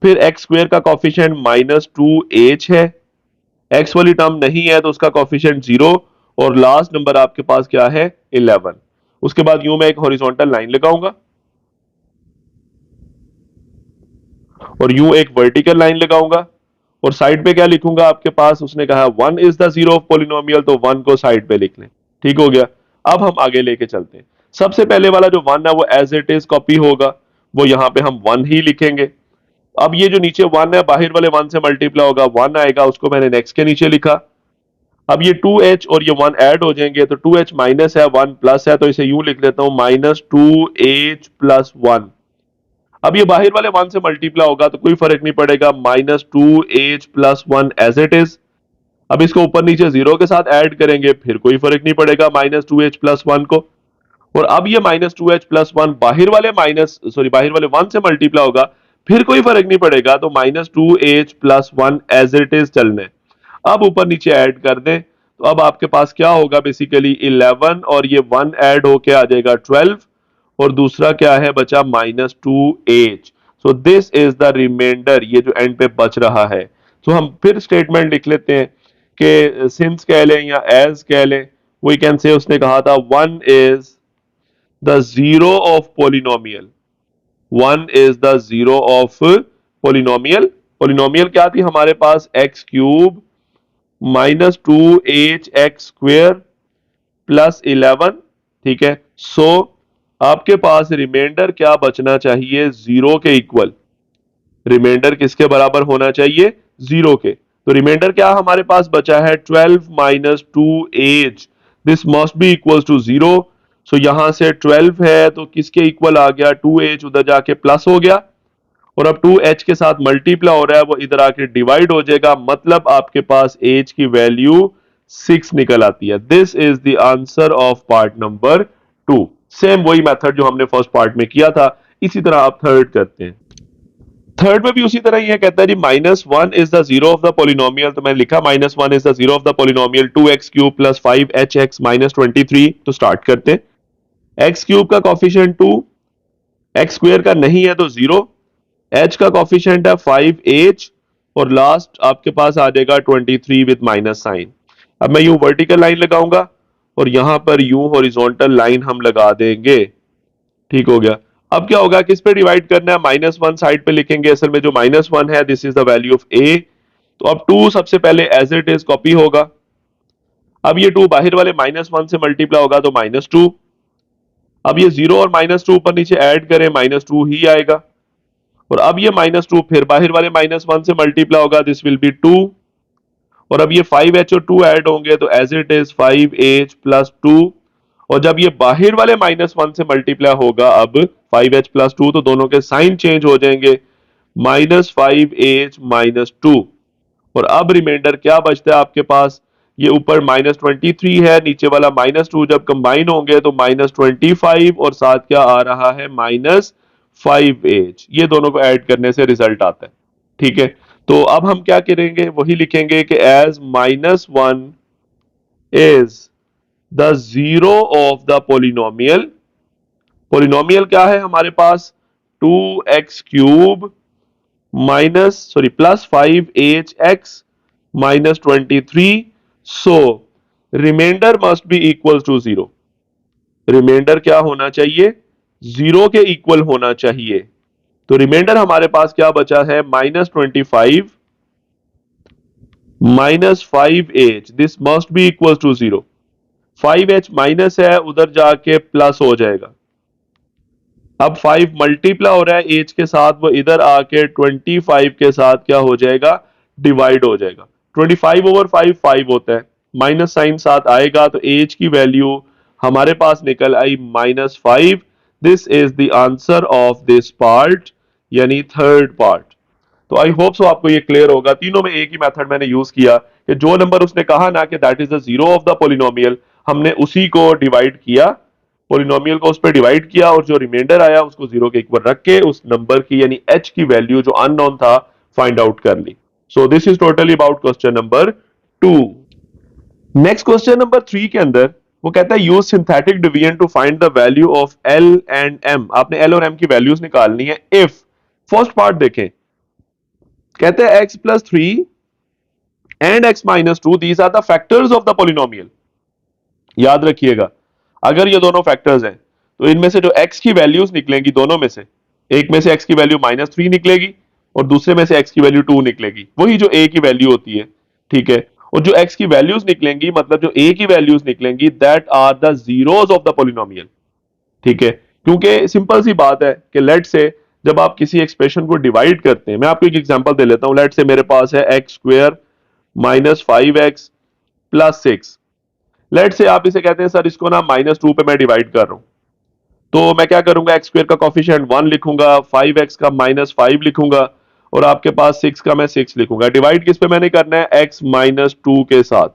फिर एक्स स्क्वायर का कॉफिशिएंट -2h है, एक्स वाली टर्म नहीं है तो उसका कॉफिशिएंट 0, और लास्ट नंबर आपके पास क्या है, 11। उसके बाद यूं मैं एक हॉरिजॉन्टल लाइन लगाऊंगा और यूं एक वर्टिकल लाइन लगाऊंगा, और साइड पे क्या लिखूंगा आपके पास, उसने कहा 1 is the zero of polynomial, तो 1 को साइड पे लिख लें। ठीक हो गया। अब हम आगे लेके चलते हैं। सबसे पहले वाला जो 1 है वो एज इट इज कॉपी होगा, वो यहां पे हम 1 ही लिखेंगे। अब ये जो नीचे 1 है, बाहर वाले 1 से मल्टीप्लाई होगा, 1 आएगा, उसको मैंने नेक्स्ट के नीचे लिखा। अब ये 2h और ये 1 ऐड हो जाएंगे, तो 2h माइनस है, 1 प्लस है, तो इसे यूं लिख लेता हूं -2h + 1। अब ये बाहर वाले 1 से मल्टीप्लाई होगा तो कोई फर्क नहीं पड़ेगा, -2h + 1 एज इट इज। अब इसको ऊपर नीचे जीरो के साथ ऐड करेंगे फिर कोई फर्क नहीं पड़ेगा -2h+1 को। और अब ये -2h+1 बाहर वाले 1 से मल्टीप्लाई होगा, फिर कोई फर्क नहीं पड़ेगा, तो -2h+1 एज इट इज चलने। अब ऊपर नीचे ऐड कर दें तो अब आपके पास क्या होगा, बेसिकली 11 और ये 1 ऐड होके आ जाएगा 12, और दूसरा क्या है बचा -2h। So this is the remainder, ये जो एंड पे बच रहा है। तो हम फिर स्टेटमेंट लिख लेते हैं कि सिंस कह लें या एज कह लें, वी कैन से उसने कहा था 1 is the zero of polynomial, 1 is the zero of polynomial. Polynomial क्या थी हमारे पास, x³ -2hx² +11, ठीक है। सो आपके पास रिमाइंडर क्या बचना चाहिए, जीरो के इक्वल। रिमाइंडर किसके बराबर होना चाहिए, जीरो के। तो रिमाइंडर क्या हमारे पास बचा है, 12 - 2h, this must be equal to zero. So यहां से 12 है तो किसके इक्वल आ गया, 2h उधर जाके प्लस हो गया, और अब 2h के साथ मल्टीप्लाई हो रहा है, वो इधर आके डिवाइड हो जाएगा, मतलब आपके पास h की वैल्यू 6 निकल आती है। This is the answer of part number 2। Same वही मेथड जो हमने फर्स्ट पार्ट में किया था, इसी तरह आप थर्ड करते हैं। थर्ड में भी उसी तरह ये कहता है जी -1 is the zero of the polynomial, तो मैंने लिखा -1 is the zero of the polynomial 2x³ + 5hx - 23। तो स्टार्ट करते हैं। x³ का कॉफिशिएंट 2, x² का नहीं है तो जीरो, h का कॉफिशिएंट है 5h, और लास्ट आपके पास आ जाएगा 23 विद माइनस साइन। अब मैं यूं वर्टिकल लाइन लगाऊंगा और यहां पर यूं हॉरिजॉन्टल लाइन हम लगा देंगे, ठीक हो गया। अब क्या होगा, किस पे डिवाइड करना है, -1 साइड पे लिखेंगे, असल में जो -1 है this is the value of a। तो अब 2 सबसे पहले एज इट इज कॉपी होगा, अब ये 2 बाहर वाले -1 से मल्टीप्लाई होगा तो -2, अब ये 0 और -2 ऊपर नीचे ऐड करें -2 ही आएगा, और अब ये -2 फिर बाहर वाले -1 से मल्टीप्लाई होगा, दिस विल बी 2, और अब ये 5h और 2 ऐड होंगे तो एज इट इज 5h+2, और जब ये बाहर वाले -1 से मल्टीप्लाई होगा अब 5h+2, तो दोनों के साइन चेंज हो जाएंगे, -5h - 2, और अब रिमाइंडर क्या बचता है आपके पास, ये ऊपर -23 है, नीचे वाला -2, जब कंबाइन होंगे तो -25, और साथ क्या आ रहा है, -5h। ये दोनों को ऐड करने से रिजल्ट आता है, ठीक है। तो अब हम क्या करेंगे, वही लिखेंगे कि as -1 is the zero of the polynomial. Polynomial क्या है हमारे पास, 2x³ +5hx -23। So remainder must be equal to zero, remainder क्या होना चाहिए, जीरो के इक्वल होना चाहिए। तो रिमाइंडर हमारे पास क्या बचा है, -25 -5h, this must be equal to zero. 5h minus है, उधर जाके प्लस हो जाएगा, अब 5 मल्टीप्लाई हो रहा है एज के साथ, वो इधर आके 25 के साथ क्या हो जाएगा, डिवाइड हो जाएगा। 25/5 5 होता है, माइनस साइन साथ आएगा, तो एज की वैल्यू हमारे पास निकल आई -5। This is the answer of this part, यानी थर्ड पार्ट। तो आई होप सो आपको ये क्लियर होगा। तीनों में एक ही मेथड मैंने यूज किया कि जो नंबर उसने कहा ना कि that is the zero of the polynomial, हमने उसी को डिवाइड किया, पोलिनोमियल को उस पर डिवाइड किया, और जो रिमाइंडर आया उसको जीरो के इक्वल रख के उस नंबर की यानी h की वैल्यू जो अननोन था फाइंड आउट कर ली। So this is totally about question number 2। Next question number 3 के अंदर वो कहता है use synthetic division to find the value of l and m। आपने l और m की वैल्यूज निकालनी है इफ, फर्स्ट पार्ट देखें, कहते हैं x+3 and x-2 these are the factors of the polynomial. याद रखिएगा, अगर ये दोनों फैक्टर्स हैं तो इनमें से जो x की वैल्यूज निकलेंगी, दोनों में से एक में से x की वैल्यू -3 निकलेगी और दूसरे में से x की वैल्यू 2 निकलेगी, वही जो a की वैल्यू होती है, ठीक है। और जो x की वैल्यूज निकलेंगी, मतलब जो a की वैल्यूज निकलेंगी, that are the zeros of the polynomial, ठीक है। क्योंकि सिंपल सी बात है कि लेट से जब आप किसी एक्सप्रेशन को डिवाइड करते हैं, मैं आपको एक एग्जांपल दे लेता हूं, लेट से मेरे पास है x² -5x +6। लेट से आप इसे कहते हैं सर इसको ना -2 पे मैं डिवाइड कर रहा हूं, तो मैं क्या करूंगा, x² का कॉफिशिएंट 1 लिखूंगा, 5x का -5 लिखूंगा, और आपके पास 6 का मैं 6 लिखूंगा। डिवाइड किस पे मैंने करना है, x माइनस 2 के साथ।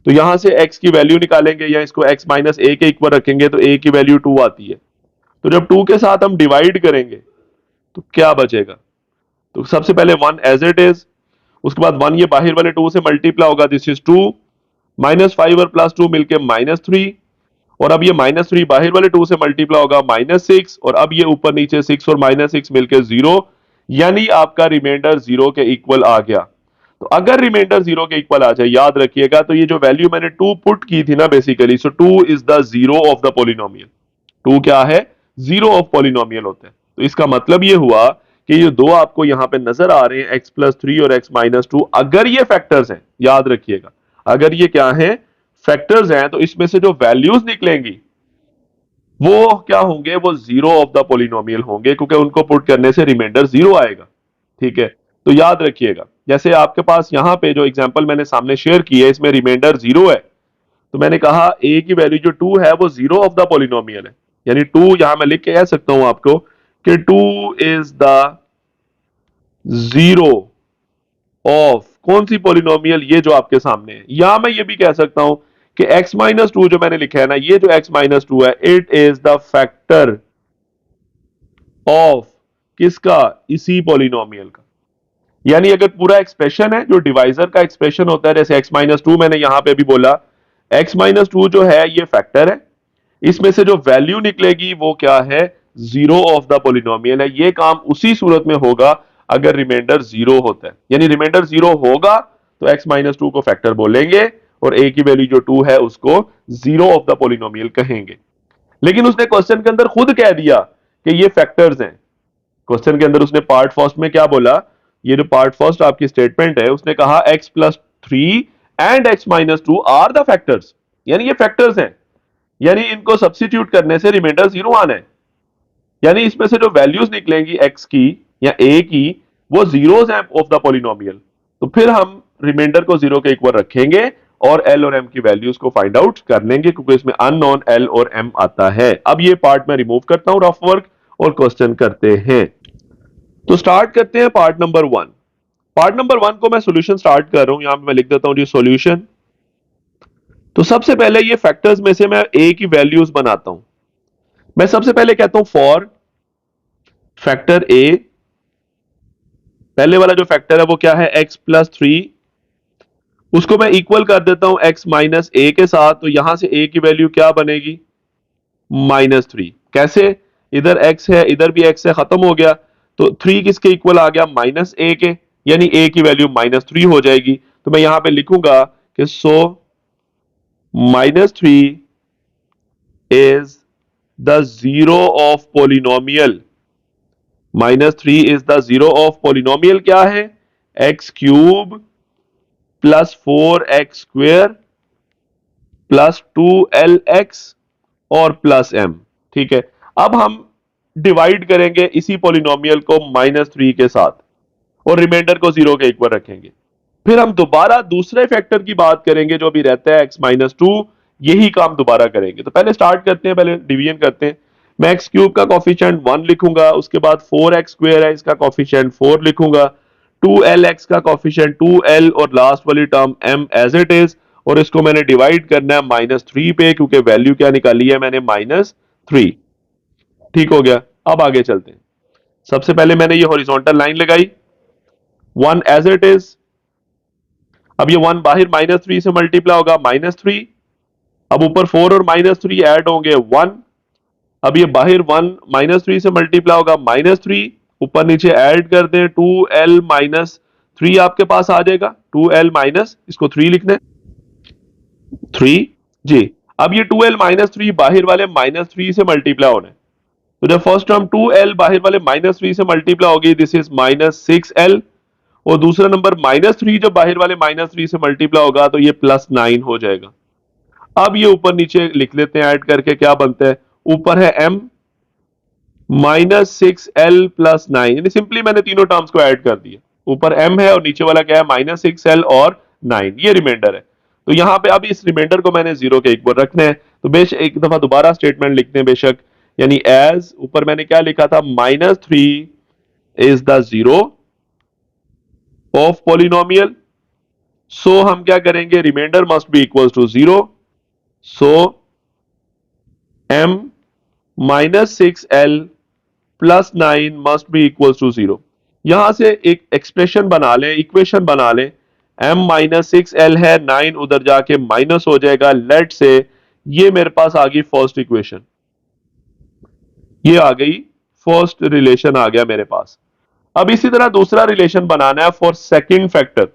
तो यहां से x की वैल्यू निकालेंगे या इसको x माइनस ए के इक्वल रखेंगे तो a की वैल्यू 2 आती है। तो जब 2 के साथ हम डिवाइड करेंगे तो क्या बचेगा, तो सबसे पहले 1 एज इट इज, उसके बाद 1 ये बाहर वाले 2 से मल्टीप्लाई होगा, दिस इज 2, -5 और +2 मिलके -3, और अब ये -3 बाहर वाले 2 से मल्टीप्लाई होगा -6, और अब ये ऊपर नीचे 6 और -6 मिलके 0, यानी आपका रिमाइंडर 0 के इक्वल आ गया। तो अगर रिमाइंडर 0 के इक्वल आ जाए, याद रखिएगा, तो ये जो वैल्यू मैंने 2 पुट की थी ना basically, so 2 is the zero of the polynomial. 2 क्या है, जीरो ऑफ पॉलिनोमियल होते हैं। तो इसका मतलब ये हुआ कि ये दो आपको यहां पे नजर आ रहे हैं, x+3 और x-2, अगर ये फैक्टर्स हैं, याद रखिएगा, अगर ये क्या है, फैक्टर्स हैं, तो इसमें से जो वैल्यूज निकलेंगी वो क्या होंगे, वो जीरो ऑफ द पॉलिनोमियल होंगे, क्योंकि उनको पुट करने से रिमाइंडर 0 आएगा। ठीक है, तो याद रखिएगा, जैसे आपके पास यहां पे जो एग्जांपल मैंने सामने शेयर की है, इसमें रिमाइंडर 0 है, तो मैंने कहा a की वैल्यू जो 2 है वो जीरो ऑफ द पॉलिनोमियल है, यानी 2 यहां मैं लिख के कह सकता हूं आपको कि 2 इज द जीरो ऑफ कौन सी पॉलिनोमियल, ये जो आपके सामने है। या मैं ये भी कह सकता हूं कि x-2 जो मैंने लिखा है ना, ये जो x-2 है, it is the factor of किसका, इसी पॉलिनोमियल का। यानी अगर पूरा एक्सप्रेशन है, जो डिवाइजर का एक्सप्रेशन होता है, जैसे x-2 मैंने यहां पे भी बोला, x-2 जो है ये फैक्टर है, इसमें से जो वैल्यू निकलेगी वो क्या है, जीरो ऑफ द पॉलिनोमियल है। ये काम उसी सूरत में होगा अगर रिमाइंडर 0 होता है, यानी रिमाइंडर 0 होगा तो x-2 को फैक्टर बोलेंगे और a की वैल्यू जो 2 है उसको जीरो ऑफ द पॉलिनोमियल कहेंगे। लेकिन उसने क्वेश्चन के अंदर खुद कह दिया कि ये फैक्टर्स हैं। क्वेश्चन के अंदर उसने पार्ट फर्स्ट में क्या बोला, ये जो पार्ट फर्स्ट आपकी स्टेटमेंट है, उसने कहा x+3 and x-2 are the factors, यानी ये फैक्टर्स हैं, यानी इनको सब्स्टिट्यूट करने से रिमाइंडर 0 आना है, यानी इसमें से जो वैल्यूज निकलेंगी x की या a की, वो जीरोस हैं ऑफ द पॉलिनोमियल। तो फिर हम रिमाइंडर को 0 के इक्वल रखेंगे और l और m की वैल्यूज को फाइंड आउट कर लेंगे, क्योंकि इसमें अननोन l और m आता है। अब ये पार्ट मैं रिमूव करता हूं, रफ वर्क, और क्वेश्चन करते हैं। तो स्टार्ट करते हैं पार्ट नंबर 1। पार्ट नंबर 1 को मैं सॉल्यूशन स्टार्ट कर रहा हूं, यहां पे मैं लिख देता हूं जी सॉल्यूशन। तो सबसे पहले ये फैक्टर्स में से मैं a की वैल्यूज बनाता हूं। मैं सबसे पहले कहता हूं फॉर फैक्टर a, पहले वाला जो फैक्टर है वो क्या है, x+3, उसको मैं इक्वल कर देता हूं x-a के साथ। तो यहां से a की वैल्यू क्या बनेगी, -3। कैसे, इधर x है, इधर भी x है, खत्म हो गया, तो 3 किसके इक्वल आ गया, -a के, यानी a की वैल्यू -3 हो जाएगी। तो मैं यहां पे लिखूंगा कि सो -3 is the zero of polynomial. -3 is the zero of polynomial क्या है, x³ +4x² +2lx और +m। ठीक है, अब हम डिवाइड करेंगे इसी पॉलिनोमियल को -3 के साथ और रिमाइंडर को 0 के इक्वल रखेंगे। फिर हम दोबारा दूसरे फैक्टर की बात करेंगे जो भी रहता है x-2, यही काम दोबारा करेंगे। तो पहले स्टार्ट करते हैं, पहले डिवीजन करते हैं। मैं x³ का कॉफिशिएंट 1 लिखूंगा, उसके बाद 4x² है, इसका कॉफिशिएंट 4 लिखूंगा, 2lx का कॉफिशिएंट 2l, और लास्ट वाली term m as it is, और इसको मैंने डिवाइड करना है -3 पे, क्योंकि वैल्यू क्या निकाली है मैंने, -3। ठीक हो गया, अब आगे चलते हैं। सबसे पहले मैंने ये हॉरिजॉन्टल लाइन लगाई, 1 एज इट इज, अब ये 1 बाहर -3 से मल्टीप्लाई होगा, -3, अब ऊपर 4 और -3 ऐड होंगे 1, अब ये बाहर 1 -3 से मल्टीप्लाई होगा, -3, ऊपर नीचे ऐड कर दें 2l माइनस 3 आपके पास आ जाएगा, 2l माइनस, इसको 3 लिखना है, 3 जी। अब ये 2l माइनस 3 बाहर वाले -3 से मल्टीप्लाई होना है, तो जब फर्स्ट टर्म 2l बाहर वाले -3 से मल्टीप्लाई होगी, दिस इज -6l, और दूसरा नंबर -3 जब बाहर वाले -3 से मल्टीप्लाई होगा तो ये +9 हो जाएगा। अब ये ऊपर नीचे लिख लेते हैं ऐड करके, क्या बनता है, ऊपर है m -6l + 9, यानी सिंपली मैंने तीनों टर्म्स को ऐड कर दिया, ऊपर m है और नीचे वाला क्या है, -6l और 9, ये रिमाइंडर है। तो यहां पे अब इस रिमाइंडर को मैंने 0 के इक्वल रखना है। तो बेशक एक दफा दोबारा स्टेटमेंट लिखते हैं बेशक, यानी एज ऊपर मैंने क्या लिखा था, -3 is the zero, of polynomial. So हम क्या करेंगे, remainder must be equal to 0। So m minus 6l plus 9 must be equal to 0। यहां से एक एक्सप्रेशन बना लें, इक्वेशन बना लें। m माइनस 6l है, 9 उधर जाके माइनस हो जाएगा। लेट से ये मेरे पास आ गई फर्स्ट इक्वेशन, ये आ गई फर्स्ट रिलेशन आ गया मेरे पास। अब इसी तरह दूसरा रिलेशन बनाना है फॉर सेकंड फैक्टर।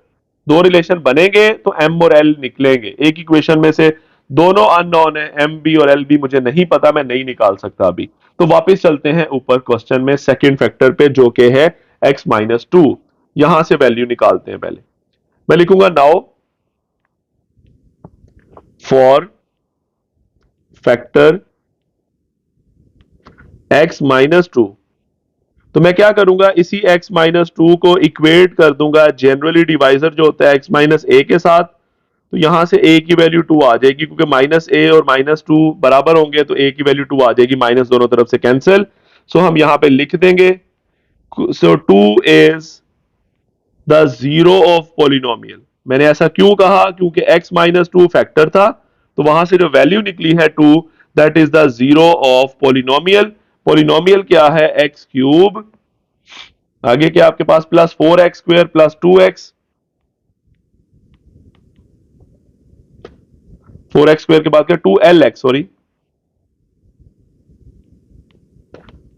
दो रिलेशन बनेंगे तो m और l निकलेंगे। एक इक्वेशन में से दोनों अननोन है, m भी और l भी मुझे नहीं पता, मैं नहीं निकाल सकता अभी। तो वापस चलते हैं ऊपर क्वेश्चन में सेकंड फैक्टर पे, जो कि है x माइनस टू। यहां से वैल्यू निकालते हैं। पहले मैं लिखूंगा now for factor x minus two. तो मैं क्या करूंगा, इसी x माइनस टू को इक्वेट कर दूंगा जनरली डिवाइजर जो होता है x माइनस ए के साथ। तो यहां से a की वैल्यू 2 आ जाएगी, क्योंकि माइनस ए और माइनस टू बराबर होंगे तो a की वैल्यू 2 आ जाएगी, माइनस दोनों तरफ से कैंसिल। सो हम यहां पे लिख देंगे, सो 2 is the zero of polynomial. मैंने ऐसा क्यों कहा, क्योंकि x माइनस टू फैक्टर था, तो वहां से जो वैल्यू निकली है 2, that is the zero of polynomial. Polynomial क्या है, एक्स क्यूब, आगे क्या आपके पास plus 4x square plus 2x। 4x square के बाद क्या 2lx, सॉरी,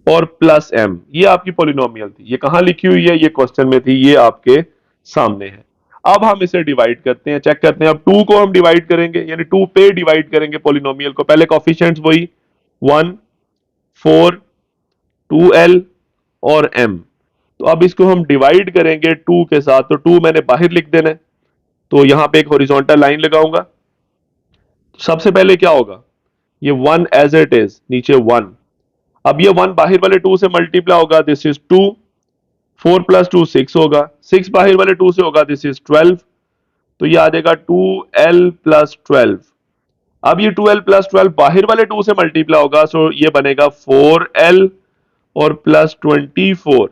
और प्लस m। ये आपकी पॉलिनोमियल थी। ये कहां लिखी हुई है, ये क्वेश्चन में थी, ये आपके सामने है। अब हम इसे डिवाइड करते हैं, चेक करते हैं। अब 2 को हम डिवाइड करेंगे, यानी 2 पे डिवाइड करेंगे पॉलिनोमियल को। पहले कोफिशिएंट्स वही 1, 4, 2l और m। तो अब इसको हम डिवाइड करेंगे 2 के साथ, तो 2 मैंने बाहर लिख देना है। तो यहां पे एक हॉरिजॉन्टल लाइन लगाऊंगा। सबसे पहले क्या होगा, ये 1 एज इट इज, नीचे 1। अब ये 1 बाहर वाले 2 से मल्टीप्लाई होगा, दिस इज 2। 4 प्लस 2 6 होगा, 6 बाहर वाले 2 से होगा, दिस इज 12। तो ये आ जाएगा 2l प्लस 12। अब ये 2l प्लस 12 बाहर वाले 2 से मल्टीप्लाई होगा, सो ये बनेगा 4l और प्लस 24।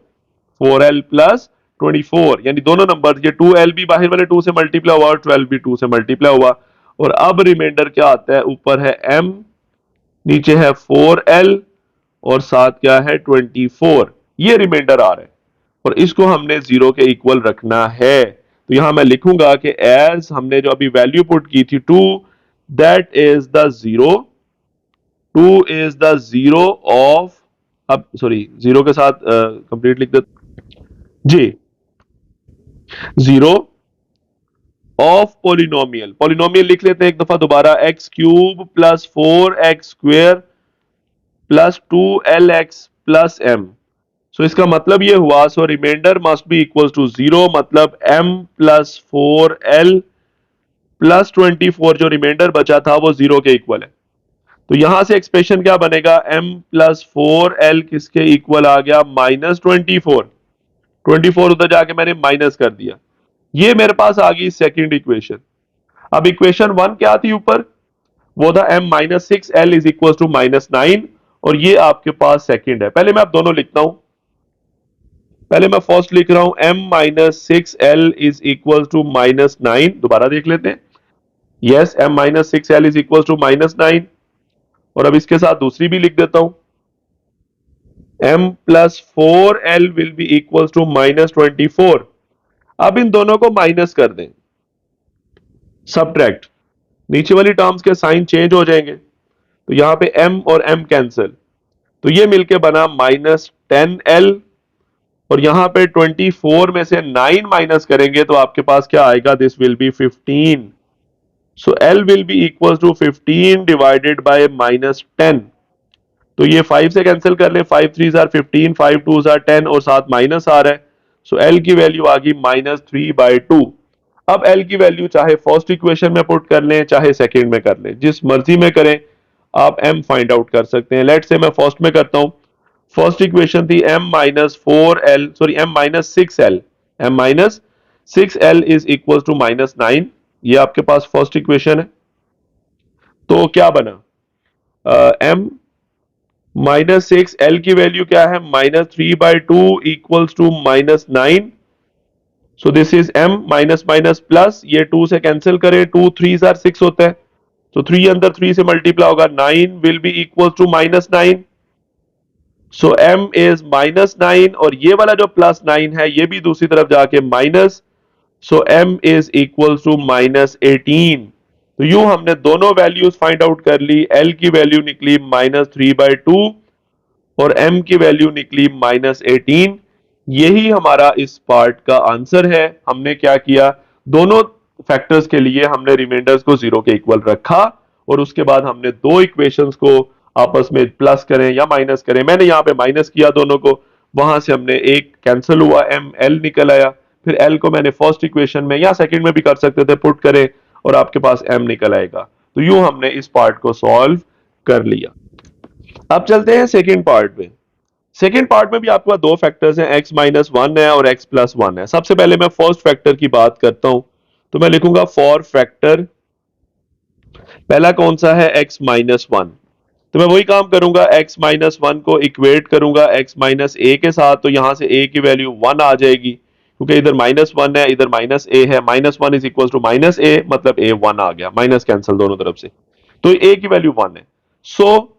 4l प्लस 24, यानी दोनों नंबर, ये 2l भी बाहर वाले 2 से मल्टीप्लाई हुआ और 12 भी 2 से मल्टीप्लाई हुआ। और अब रिमाइंडर क्या आता है, ऊपर है m, नीचे है 4l और साथ क्या है 24। ये रिमाइंडर आ रहा है और इसको हमने जीरो के इक्वल रखना है। तो यहां मैं लिखूंगा कि एज हमने जो अभी वैल्यू पुट की थी 2, that is the zero, 2 is the zero of, अब सॉरी जीरो के साथ कंप्लीट लिख देते जी, जीरो ऑफ पॉलिनोमियल। पॉलिनोमियल लिख लेते हैं एक दफा दोबारा, x cube plus 4x square plus 2lx plus m। So इसका मतलब ये हुआ, so remainder must be equal to 0, मतलब m प्लस 4l प्लस 24, जो रिमाइंडर बचा था वो 0 के इक्वल है। तो यहां से एक्सप्रेशन क्या बनेगा, m प्लस 4l किसके इक्वल आ गया, माइनस 24। 24 उधर जाके मैंने माइनस कर दिया। ये मेरे पास आ गई सेकेंड इक्वेशन। अब इक्वेशन 1 क्या थी ऊपर, वो था m minus 6l is equal to minus 9, और ये आपके पास सेकेंड है। पहले मैं आप दोनों लिखता हूं। पहले मैं फर्स्ट लिख रहा हूं, m minus 6l is equal to minus 9। दोबारा देख लेते हैं, yes, m minus 6l is equal to minus 9। और अब इसके साथ दूसरी भी लिख देता हूं, m plus 4l will be equal to minus 24। अब इन दोनों को माइनस कर दें, सब्ट्रैक्ट, नीचे वाली टर्म्स के साइन चेंज हो जाएंगे। तो यहां पे m और m कैंसिल, तो ये मिलके बना माइनस 10l। और यहां पे 24 में से 9 माइनस करेंगे तो आपके पास क्या आएगा, this will be 15। So l will be equal to 15 divided by minus 10। तो ये 5 से कैंसिल कर ले, 5 3 जार 15, 5 2 जार 10 और साथ माइनस आ रहा है। सो l की वैल्यू आ गई माइनस 3/2। अब l की वैल्यू चाहे फर्स्ट इक्वेशन में पुट कर लें चाहे सेकंड में कर लें, जिस मर्जी में करें आप m फाइंड आउट कर सकते हैं। लेट से मैं फर्स्ट में करता हूं। फर्स्ट इक्वेशन थी m minus 4l, sorry m minus 6l, m minus 6l is equal to minus 9। ये आपके पास फर्स्ट इक्वेशन है। तो क्या बना, m माइनस 6l की वैल्यू क्या है, minus 3/2 equals to minus 9। So this is m minus minus plus, ये 2 से कैंसिल करें, 2 3 आर 6 होता है, तो 3 अंदर 3 से मल्टीप्लाई होगा, 9 will be equal to minus 9। So m is minus 9 और ये वाला जो प्लस 9 है ये भी दूसरी तरफ जाके minus, so m is equal to minus 18। तो यूं हमने दोनों वैल्यूज फाइंड आउट कर ली, l की वैल्यू निकली -3/2 और m की वैल्यू निकली -18। यही हमारा इस पार्ट का आंसर है। हमने क्या किया, दोनों फैक्टर्स के लिए हमने रिमाइंडर्स को जीरो के इक्वल रखा और उसके बाद हमने दो इक्वेशंस को आपस में प्लस करें या माइनस करें, मैंने यहाँ पे माइनस किया दोनों को, वहां से हमने एक कैंसिल हुआ, m l निकल आया, फिर l को मैंने फर्स्ट इक्वेशन में या सेकंड में भी कर सकते थे पुट करें और आपके पास m निकल आएगा। तो यूं हमने इस पार्ट को सॉल्व कर लिया। अब चलते हैं सेकेंड पार्ट में। सेकेंड पार्ट में भी आपके पास दो फैक्टर्स हैं, x माइनस वन है और x प्लस वन है। सबसे पहले मैं फर्स्ट फैक्टर की बात करता हूं, तो मैं लिखूंगा फॉर फैक्टर, पहला कौन सा है, x माइनस वन। तो मैं वही काम करूंगा, x माइनस वन को इक्वेट करूंगा x माइनस ए के साथ, तो यहां से a की वैल्यू वन आ जाएगी, क्योंकि इधर माइनस वन है इधर माइनस ए है, minus one is equal to minus a, मतलब a वन आ गया, माइनस कैंसिल दोनों तरफ से, तो a की वैल्यू वन है। सो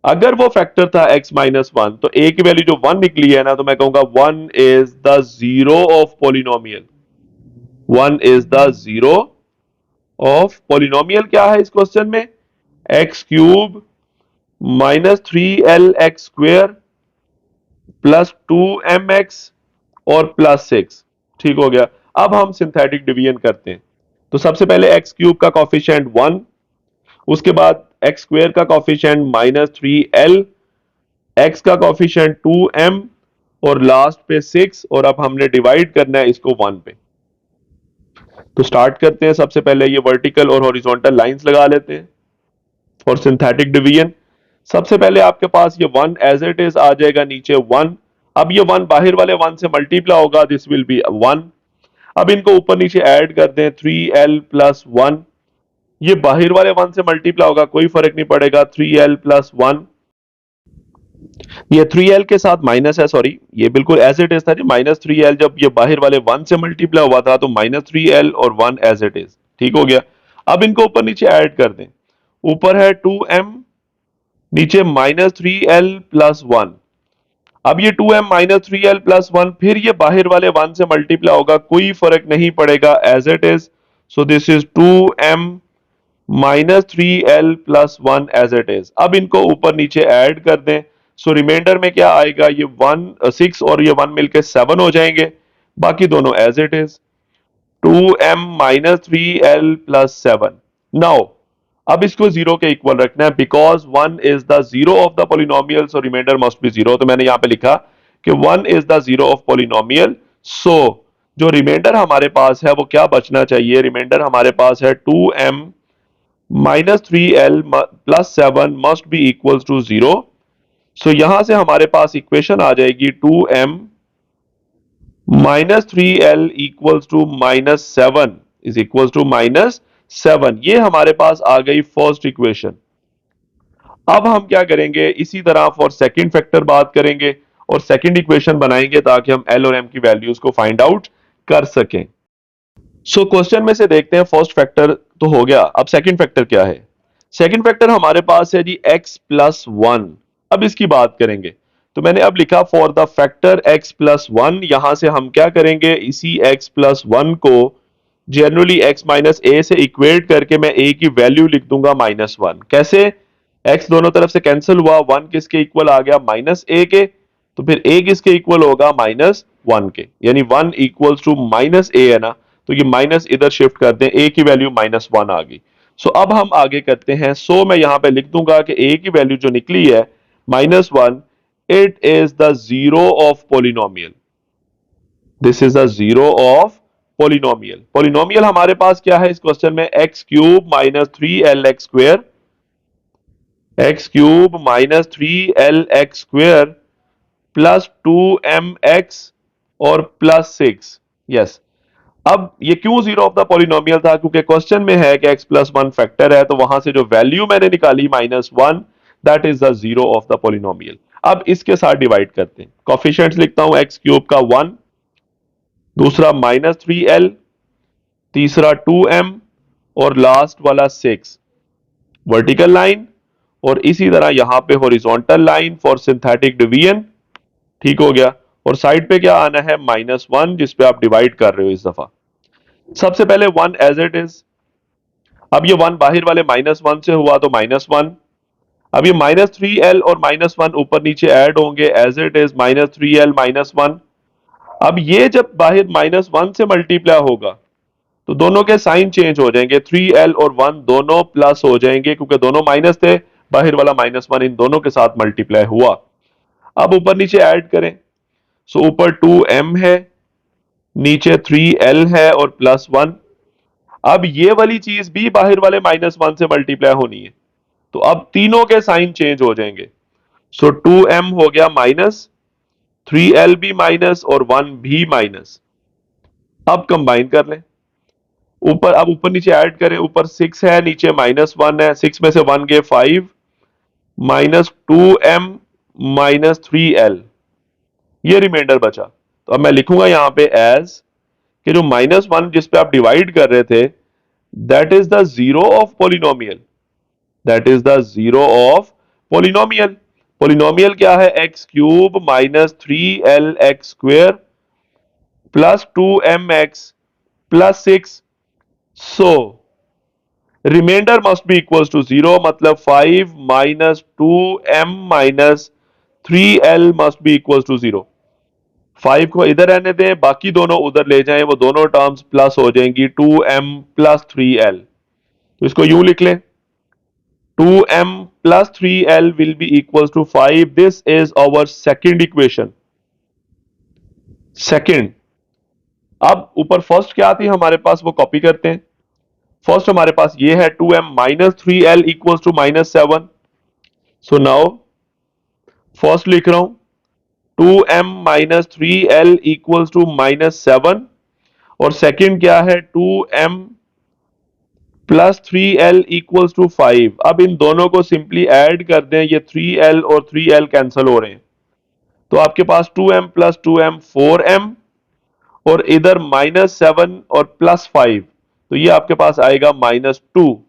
अगर वो फैक्टर था x माइनस वन, तो a की वैल्यू जो वन निकली है ना, तो मैं कहूंगा one is the zero of polynomial. One is the zero of polynomial. क्या है इस क्वेश्चन में, x cube minus 3l x² plus 2mx और प्लस 6। ठीक हो गया। अब हम सिंथेटिक डिवीजन करते हैं, तो सबसे पहले एक्स क्यूब का कॉफिशिएंट वन, उसके बाद एक्स स्क्वेयर का कॉफिशिएंट -3l, x का कॉफिशिएंट 2m और लास्ट पे 6, और अब हमने डिवाइड करना है इसको 1 पे। तो स्टार्ट करते हैं, सबसे पहले ये वर्टिकल और हॉरिजॉन्टल लाइंस लगा लेते हैं फॉर सिंथेटिक डिवीजन। सबसे पहले आपके पास ये 1 एज इट इज आ जाएगा, नीचे 1। अब ये 1 बाहर वाले 1 से मल्टीप्लाई होगा, दिस विल बी 1। अब इनको ऊपर नीचे ऐड कर दें, 3l प्लस 1, ये बाहर वाले 1 से मल्टीप्लाई होगा, कोई फर्क नहीं पड़ेगा, 3l प्लस 1। ये 3l के साथ माइनस है, सॉरी ये बिल्कुल एज इट इज था जी, -3l जब ये बाहर वाले 1 से मल्टीप्लाई हुआ था तो -3l और 1 एज इट इज, ठीक हो गया। अब इनको ऊपर नीचे ऐड कर दें, ऊपर है 2m, नीचे -3l प्लस 1। अब ये 2m -3l प्लस 1 फिर ये बाहर वाले 1 से मल्टीप्लाई होगा, कोई फर्क नहीं पड़ेगा, as it is. So this is 2m -3l plus 1 as it is. अब इनको ऊपर नीचे ऐड कर दें, सो रिमाइंडर में क्या आएगा, ये 6 और ये 1 मिलके 7 हो जाएंगे, बाकी दोनों as it is, 2m -3l plus 7। Now अब इसको जीरो के इक्वल रखना है, because 1 is the zero of the polynomial, so remainder must be zero. तो मैंने यहां पे लिखा कि 1 is the zero of polynomial, so जो रिमाइंडर हमारे पास है वो क्या बचना चाहिए, रिमाइंडर हमारे पास है 2m -3l plus 7 must be equal to zero. So यहां से हमारे पास इक्वेशन आ जाएगी 2m -3l equals to -7 is equals to -7। ये हमारे पास आ गई फर्स्ट इक्वेशन। अब हम क्या करेंगे, इसी तरह फॉर सेकंड फैक्टर बात करेंगे और सेकंड इक्वेशन बनाएंगे ताकि हम एल और एम की वैल्यूज को फाइंड आउट कर सकें। सो क्वेश्चन में से देखते हैं, फर्स्ट फैक्टर तो हो गया, अब सेकंड फैक्टर क्या है। सेकंड फैक्टर हमारे पास है जी x प्लस वन। अब इसकी बात करेंगे, तो मैंने अब लिखा for the factor x plus one, यहां से हम क्या करेंगे, इसी x प्लस वन को जनरली x माइनस ए से इक्वेट करके मैं a की वैल्यू लिख दूंगा -1। कैसे, x दोनों तरफ से कैंसिल हुआ, 1 किसके इक्वल आ गया, -a के, तो फिर a किसके इक्वल होगा, -1 के, यानी 1 इक्वल्स टू -a है ना, तो ये माइनस इधर शिफ्ट कर दें, a की वैल्यू -1 आ गई। सो अब हम आगे करते हैं, सो मैं यहां पे लिख दूंगा कि a की वैल्यू जो निकली है -1, it is the zero of polynomial. This is the zero of polynomial. Polynomial हमारे पास क्या है इस क्वेश्चन में, x cube -3l x² x cube -3l x² plus 2mx और प्लस 6। यस, अब ये क्यों जीरो ऑफ द पॉलिनोमियल था, क्योंकि क्वेश्चन में है कि x प्लस वन फैक्टर है, तो वहां से जो वैल्यू मैंने निकाली -1, that is the zero of the polynomial. अब इसके साथ डिवाइड करते हैं, कोफिशिएंट्स लिखता हूं, एक्स क्यूब का 1 दूसरा -3l, तीसरा 2m और लास्ट वाला 6 वर्टिकल लाइन, और इसी तरह यहां पे horizontal line for synthetic division. ठीक हो गया। और साइड पे क्या आना है, -1 जिस पे आप डिवाइड कर रहे हो इस दफा। सबसे पहले 1 एज इट इज। अब ये 1 बाहर वाले -1 से हुआ तो -1। अब ये -3l और -1 ऊपर नीचे ऐड होंगे एज इट इज -3l -1। अब ये जब बाहर -1 से मल्टीप्लाई होगा तो दोनों के साइन चेंज हो जाएंगे, 3l और 1 दोनों प्लस हो जाएंगे क्योंकि दोनों माइनस थे, बाहर वाला -1 इन दोनों के साथ मल्टीप्लाई हुआ। अब ऊपर नीचे ऐड करें, सो ऊपर 2m है, नीचे 3l है और +1। अब ये वाली चीज भी बाहर वाले -1 से मल्टीप्लाई होनी है, तो अब तीनों के साइन चेंज हो जाएंगे। सो 2m हो गया माइनस, 3l भी माइनस और 1 भी माइनस। अब कंबाइन कर लें, ऊपर अब ऊपर नीचे ऐड करें, ऊपर 6 है नीचे -1 है, 6 में से 1 गए 5, -2m -3l, ये रिमाइंडर बचा। तो अब मैं लिखूंगा यहां पे एज कि जो -1 जिस पे आप डिवाइड कर रहे थे, that is the zero of polynomial, that is the zero of polynomial. Polynomial क्या है, x³ -3lx² +2mx +6। So remainder must be equals to 0, मतलब 5 -2m -3l must be equals to 0। 5 को इधर रहने दें, बाकी दोनों उधर ले जाएं, वो दोनों टर्म्स प्लस हो जाएंगी, 2m +3l। तो इसको यूं लिख लें, 2m +3l will be equals to 5. This is our second equation. Second. अब ऊपर फर्स्ट क्या थी हमारे पास, वो कॉपी करते हैं। फर्स्ट हमारे पास ये है 2m -3l equals to -7। So now first लिख रहा हूं, 2m -3l इक्वल्स टू -7, और सेकंड क्या है, 2m +3l इक्वल्स टू 5। अब इन दोनों को सिंपली ऐड कर दें, ये 3l और 3l कैंसिल हो रहे हैं, तो आपके पास 2m + 2m 4m, और इधर -7 और +5, तो ये आपके पास आएगा -2।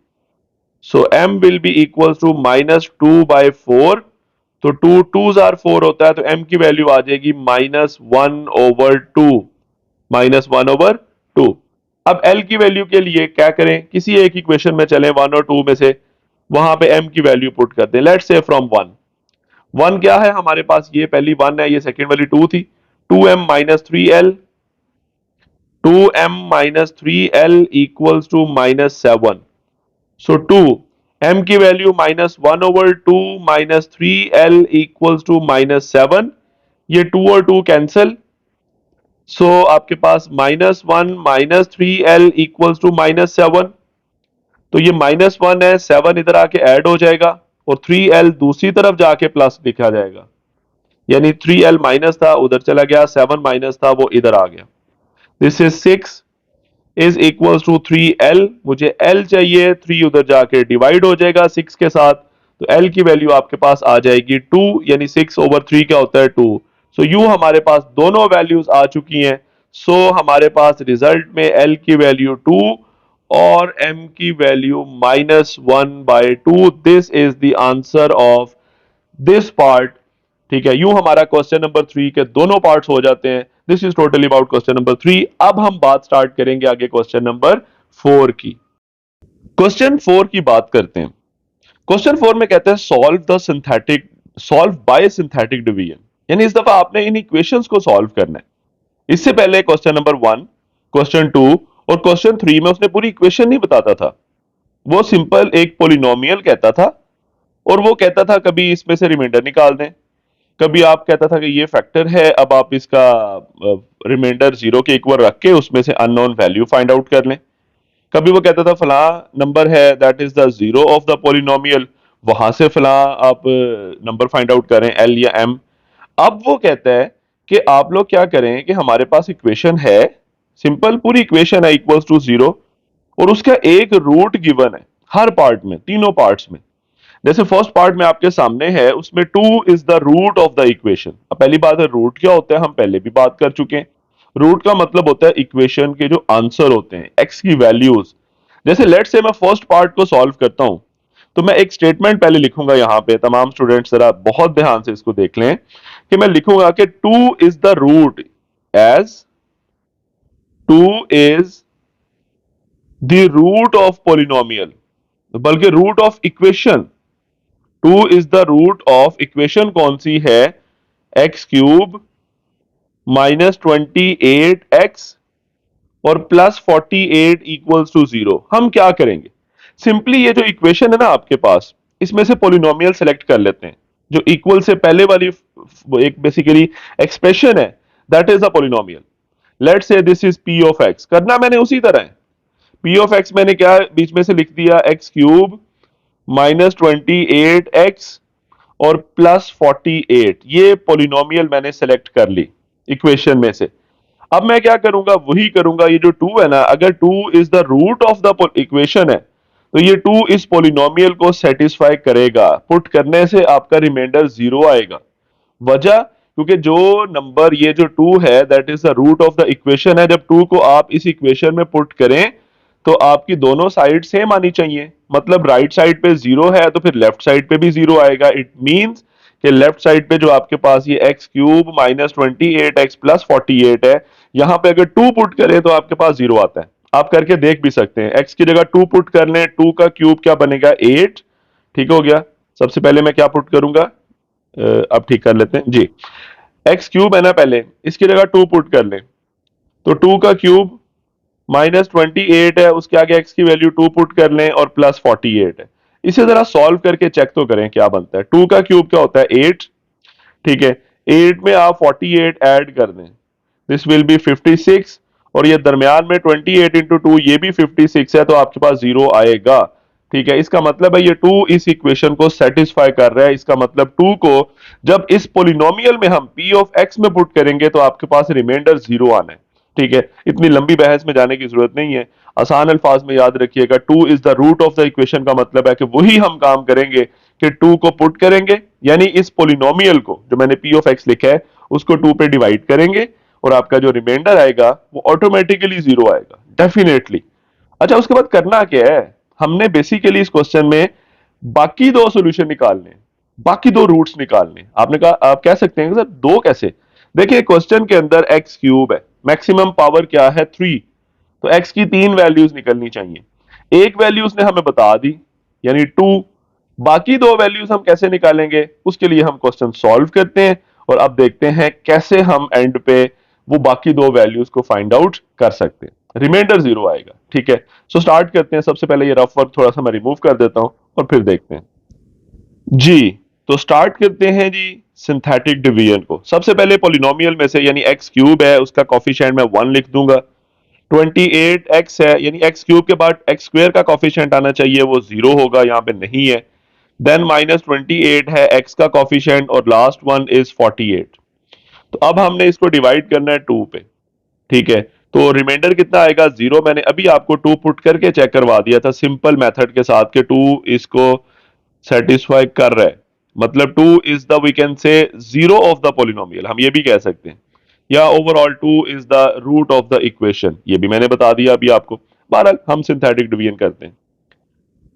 So m will be equals to -2/4। तो 2 2s आर 4 होता है, तो m की वैल्यू आ जाएगी -1/2, -1/2। अब l की वैल्यू के लिए क्या करें, किसी एक इक्वेशन में चलें 1 और 2 में से, वहां पे m की वैल्यू पुट कर दें। Let's say from 1। 1 क्या है हमारे पास, ये पहली 1 है, ये सेकंड वाली 2 थी। 2m -3l, 2m -3l equals to -7। So 2 m की वैल्यू -1/2 -3l इक्वल्स टू -7। ये 2 और 2 कैंसिल, सो आपके पास -1 -3l इक्वल्स टू -7। तो ये -1 है, 7 इधर आके ऐड हो जाएगा, और 3l दूसरी तरफ जाके प्लस लिखा जाएगा, यानी 3l माइनस था उधर चला गया, 7 माइनस था वो इधर आ गया। This is 6 is equals to 3l। मुझे l चाहिए, 3 उधर जाके डिवाइड हो जाएगा 6 के साथ, तो l की वैल्यू आपके पास आ जाएगी 2, यानी 6/3 क्या होता है 2। सो यूं हमारे पास दोनों वैल्यूज आ चुकी हैं। सो हमारे पास रिजल्ट में l की वैल्यू 2 और m की value -1/2। This is the answer of this part. ठीक है, यूं हमारा क्वेश्चन नंबर 3 के दोनों पार्ट्स हो जाते हैं। This is totally about question number 3। अब हम बात स्टार्ट करेंगे आगे क्वेश्चन नंबर 4 की। क्वेश्चन 4 की बात करते हैं। क्वेश्चन 4 में कहते हैं सॉल्व बाय सिंथेटिक डिवीजन, यानी इस दफा आपने इन इक्वेशंस को सॉल्व करना है। इससे पहले क्वेश्चन नंबर 1, क्वेश्चन 2 और क्वेश्चन 3 में उसने पूरी इक्वेशन नहीं बताता था, वो सिंपल एक पोलिनोमियल कहता था, और वो कहता था कभी इसमें से रिमाइंडर निकाल दें, कभी आप कहता था कि ये फैक्टर है, अब आप इसका रिमाइंडर 0 के इक्वल रख के उसमें से अननोन वैल्यू फाइंड आउट कर लें। कभी वो कहता था फला नंबर है, that is the zero of the polynomial, वहां से फला आप नंबर फाइंड आउट करें, एल या एम। अब वो कहता है कि आप लोग क्या करें कि हमारे पास इक्वेशन है, सिंपल पूरी इक्वेशन है इक्वल्स टू 0, और उसका एक रूट गिवन है हर पार्ट में, तीनों पार्ट्स में। जैसे फर्स्ट पार्ट में आपके सामने है, उसमें 2 is the root of the equation. अब पहली बात है रूट क्या होता है, हम पहले भी बात कर चुके हैं। रूट का मतलब होता है इक्वेशन के जो आंसर होते हैं, एक्स की वैल्यूज। जैसे लेट्स से मैं फर्स्ट पार्ट को सॉल्व करता हूं, तो मैं एक स्टेटमेंट पहले लिखूंगा यहां पे, तमाम स्टूडेंट्स जरा बहुत ध्यान से इसको देख लें, कि मैं लिखूंगा कि two is the root as two is the root of polynomial, बल्कि root of equation. Two is the root of equation कौन सी है? एक्स क्यूब -28x और +48 इक्वल्स टू 0। हम क्या करेंगे, सिंपली ये जो इक्वेशन है ना आपके पास, इसमें से पोलिनोमियल सेलेक्ट कर लेते हैं। जो इक्वल से पहले वाली एक बेसिकली एक्सप्रेशन है, that is a polynomial. Let's say this is P of x. करना मैंने उसी तरह है, पी ऑफ एक्स मैंने क्या बीच में से लिख दिया, एक्स क्यूब -28x और +48, ये पोलिनोमियल मैंने सेलेक्ट कर ली इक्वेशन में से। अब मैं क्या करूंगा, वही करूंगा, ये जो टू है ना, अगर two is the root of the equation है, तो ये टू इस पोलिनोमियल को सेटिस्फाई करेगा। पुट करने से आपका रिमाइंडर 0 आएगा। वजह, क्योंकि जो नंबर ये जो टू है that is the root of the equation है, जब टू को आप इस इक्वेशन में पुट करें तो आपकी दोनों साइड सेम आनी चाहिए। मतलब राइट साइड पे 0 है तो फिर लेफ्ट साइड पे भी 0 आएगा। इट मींस कि लेफ्ट साइड पे जो आपके पास ये एक्स क्यूब -28x +48 है, यहां पे अगर 2 पुट करें तो आपके पास 0 आता है। आप करके देख भी सकते हैं, एक्स की जगह 2 पुट कर लें, 2 का क्यूब क्या बनेगा 8। ठीक हो गया। सबसे पहले मैं क्या पुट करूंगा, अब ठीक कर लेते हैं जी। एक्स क्यूब है ना, पहले इसकी जगह 2 पुट कर लें, तो 2 का क्यूब -28 है, उसके आगे एक्स की वैल्यू 2 पुट कर लें और +48 है। इसे जरा सॉल्व करके चेक तो करें क्या बनता है। 2 का क्यूब क्या होता है 8, ठीक है। 8 में आप 48 ऐड कर दें, दिस विल बी 56, और ये दरमियान में 28 इंटू 2 ये भी 56 है, तो आपके पास 0 आएगा। ठीक है, इसका मतलब है ये 2 इस इक्वेशन को सेटिस्फाई कर रहा है। इसका मतलब 2 को जब इस पोलिनोमियल में हम p ऑफ x में पुट करेंगे तो आपके पास रिमाइंडर 0 आना है। ठीक है, इतनी लंबी बहस में जाने की जरूरत नहीं है, आसान अल्फाज में याद रखिएगा, 2 is the root of the equation का मतलब है कि वही हम काम करेंगे कि 2 को पुट करेंगे, यानी इस पोलिनोमियल को जो मैंने p ऑफ x लिखा है उसको 2 पे डिवाइड करेंगे, और आपका जो रिमाइंडर आएगा वो ऑटोमेटिकली 0 आएगा, डेफिनेटली। अच्छा, उसके बाद करना क्या है, हमने बेसिकली इस क्वेश्चन में बाकी दो सॉल्यूशन निकालने, बाकी दो रूट्स निकालने। आपने कहा, आप कह सकते हैं सर दो कैसे? देखिए, क्वेश्चन के अंदर एक्स क्यूब है, मैक्सिमम पावर क्या है 3, तो एक्स की 3 वैल्यूज निकलनी चाहिए। एक वैल्यू उसने हमें बता दी यानी 2, बाकी दो वैल्यूज हम कैसे निकालेंगे, उसके लिए हम क्वेश्चन सॉल्व करते हैं और अब देखते हैं कैसे हम एंड पे वो बाकी दो वैल्यूज को फाइंड आउट कर सकते हैं। रिमाइंडर 0 आएगा। ठीक है, सो स्टार्ट करते हैं। सबसे पहले ये रफ वर्क थोड़ा सा मैं रिमूव कर देता हूं और फिर देखते हैं जी। तो स्टार्ट करते हैं जी सिंथेटिक डिवीजन को। सबसे पहले पोलिनोमियल में से यानी एक्स क्यूब है, उसका कॉफिशिएंट मैं 1 लिख दूंगा। 28x है, यानी एक्स क्यूब के बाद एक्स स्क्वायर का कॉफिशिएंट आना चाहिए, वो 0 होगा, यहाँ पे नहीं है। देन -28 है एक्स का कॉफिशिएंट और लास्ट वन इज 48। तो अब हमने इसको डिवाइड करना है 2 पे। ठीक है, तो रिमाइंडर कितना आएगा 0। मैंने अभी आपको 2 पुट करके चेक करवा दिया था सिंपल मेथड के साथ कि 2 इसको सेटिस्फाई कर रहा है। मतलब 2 इज द, वी कैन से 0 ऑफ द पोलिनोमियल, हम ये भी कह सकते हैं, या overall 2 is the root of the equation, ये भी मैंने बता दिया अभी आपको। बहरहाल हम सिंथेटिक डिवीजन करते हैं।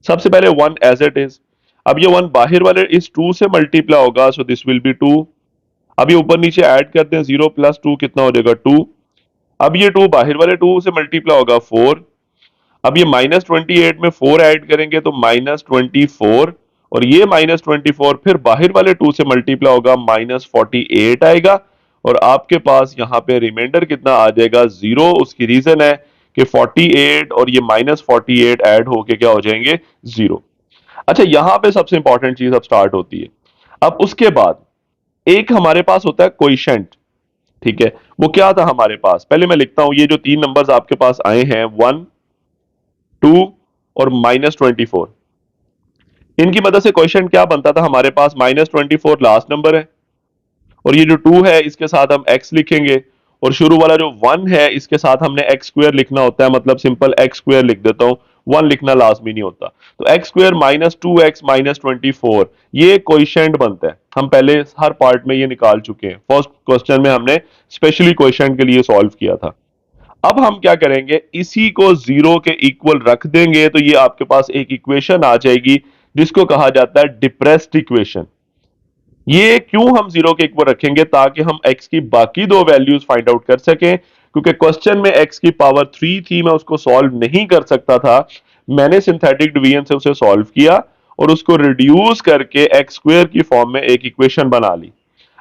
सबसे पहले 1 एज इट इज। अब ये 1 बाहर वाले इस 2 से मल्टीप्लाई होगा, सो दिस विल बी 2। अब ये ऊपर नीचे ऐड करते हैं, 0 + 2 कितना हो जाएगा 2। अब ये 2 बाहर वाले 2 से मल्टीप्लाई होगा 4। अब ये -28 में 4 ऐड करेंगे तो -24, और ये -24 फिर बाहर वाले 2 से मल्टीप्लाई होगा, -48 आएगा, और आपके पास यहां पे रिमाइंडर कितना आ जाएगा 0। उसकी रीजन है कि 48 और ये -48 ऐड होके क्या हो जाएंगे 0। अच्छा, यहां पे सबसे इंपॉर्टेंट चीज अब स्टार्ट होती है। अब उसके बाद एक हमारे पास होता है कोइशेंट। ठीक है, वो क्या था हमारे पास, पहले मैं लिखता हूं, ये जो 3 नंबर्स आपके पास आए हैं 1, 2 और -24, इनकी मदद से क्वेश्चन क्या बनता था हमारे पास, -24 लास्ट नंबर है, और ये जो 2 है इसके साथ हम x लिखेंगे, और शुरू वाला जो 1 है इसके साथ हमने x स्क्वायर लिखना होता है, मतलब सिंपल x स्क्वायर लिख देता हूं। 1 लिखना लाजमी नहीं होता। तो एक्स स्क्वायर माइनस 2x-24 ये कोएफिशिएंट बनता है। हम पहले हर पार्ट में ये निकाल चुके हैं, फर्स्ट क्वेश्चन में हमने स्पेशली कोएफिशिएंट के लिए सॉल्व किया था। अब हम क्या करेंगे, इसी को जीरो के इक्वल रख देंगे तो ये आपके पास एक इक्वेशन आ जाएगी जिसको कहा जाता है डिप्रेस्ड इक्वेशन। ये क्यों हम जीरो के इक्वल रखेंगे, ताकि हम x की बाकी दो वैल्यूज फाइंड आउट कर सकें। क्योंकि क्वेश्चन में x की पावर 3 थी, मैं उसको सॉल्व नहीं कर सकता था, मैंने सिंथेटिक डिवीजन से उसे सॉल्व किया और उसको रिड्यूस करके एक्स स्क्वायर की फॉर्म में एक इक्वेशन बना ली।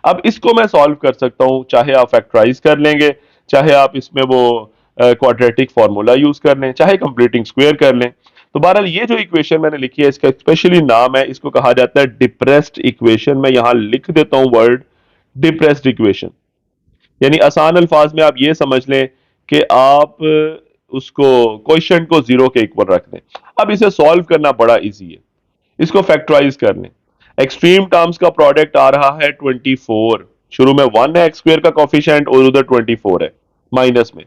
अब इसको मैं सॉल्व कर सकता हूं, चाहे आप फैक्टराइज कर लेंगे, चाहे आप इसमें वो क्वाड्रेटिक फॉर्मूला यूज कर लें, चाहे कंप्लीटिंग स्क्वायर कर लें। तो बहरहाल ये जो इक्वेशन मैंने लिखी है इसका स्पेशली नाम है, इसको कहा जाता है डिप्रेस्ड इक्वेशन। मैं यहां लिख देता हूं वर्ड डिप्रेस्ड इक्वेशन। यानी आसान अल्फाज में आप ये समझ लें कि आप उसको क्वेश्चन को जीरो के इक्वल रख दें। अब इसे सॉल्व करना बड़ा इजी है, इसको फैक्टराइज कर लें। एक्सट्रीम टर्म्स का प्रोडक्ट आ रहा है 24, शुरू में 1 है एक्स स्क्वायर का कॉफिशिएंट और उधर 24 है माइनस में,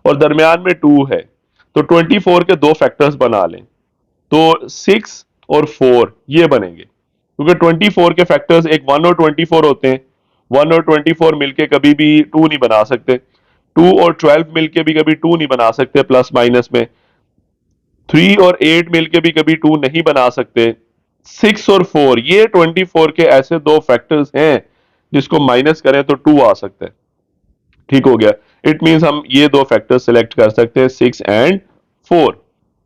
और दरमियान में 2 है। तो 24 के दो फैक्टर्स बना लें, तो 6 और 4 ये बनेंगे, क्योंकि 24 के फैक्टर्स एक 1 और 24 होते हैं। 1 और 24 मिलके कभी भी 2 नहीं बना सकते, 2 और 12 मिलके भी कभी 2 नहीं बना सकते प्लस माइनस में, 3 और 8 मिलके भी कभी 2 नहीं बना सकते। 6 और 4 ये 24 के ऐसे दो फैक्टर्स हैं जिसको माइनस करें तो 2 आ सकता है। ठीक हो गया, इट मींस हम ये दो फैक्टर सिलेक्ट कर सकते हैं 6 एंड 4।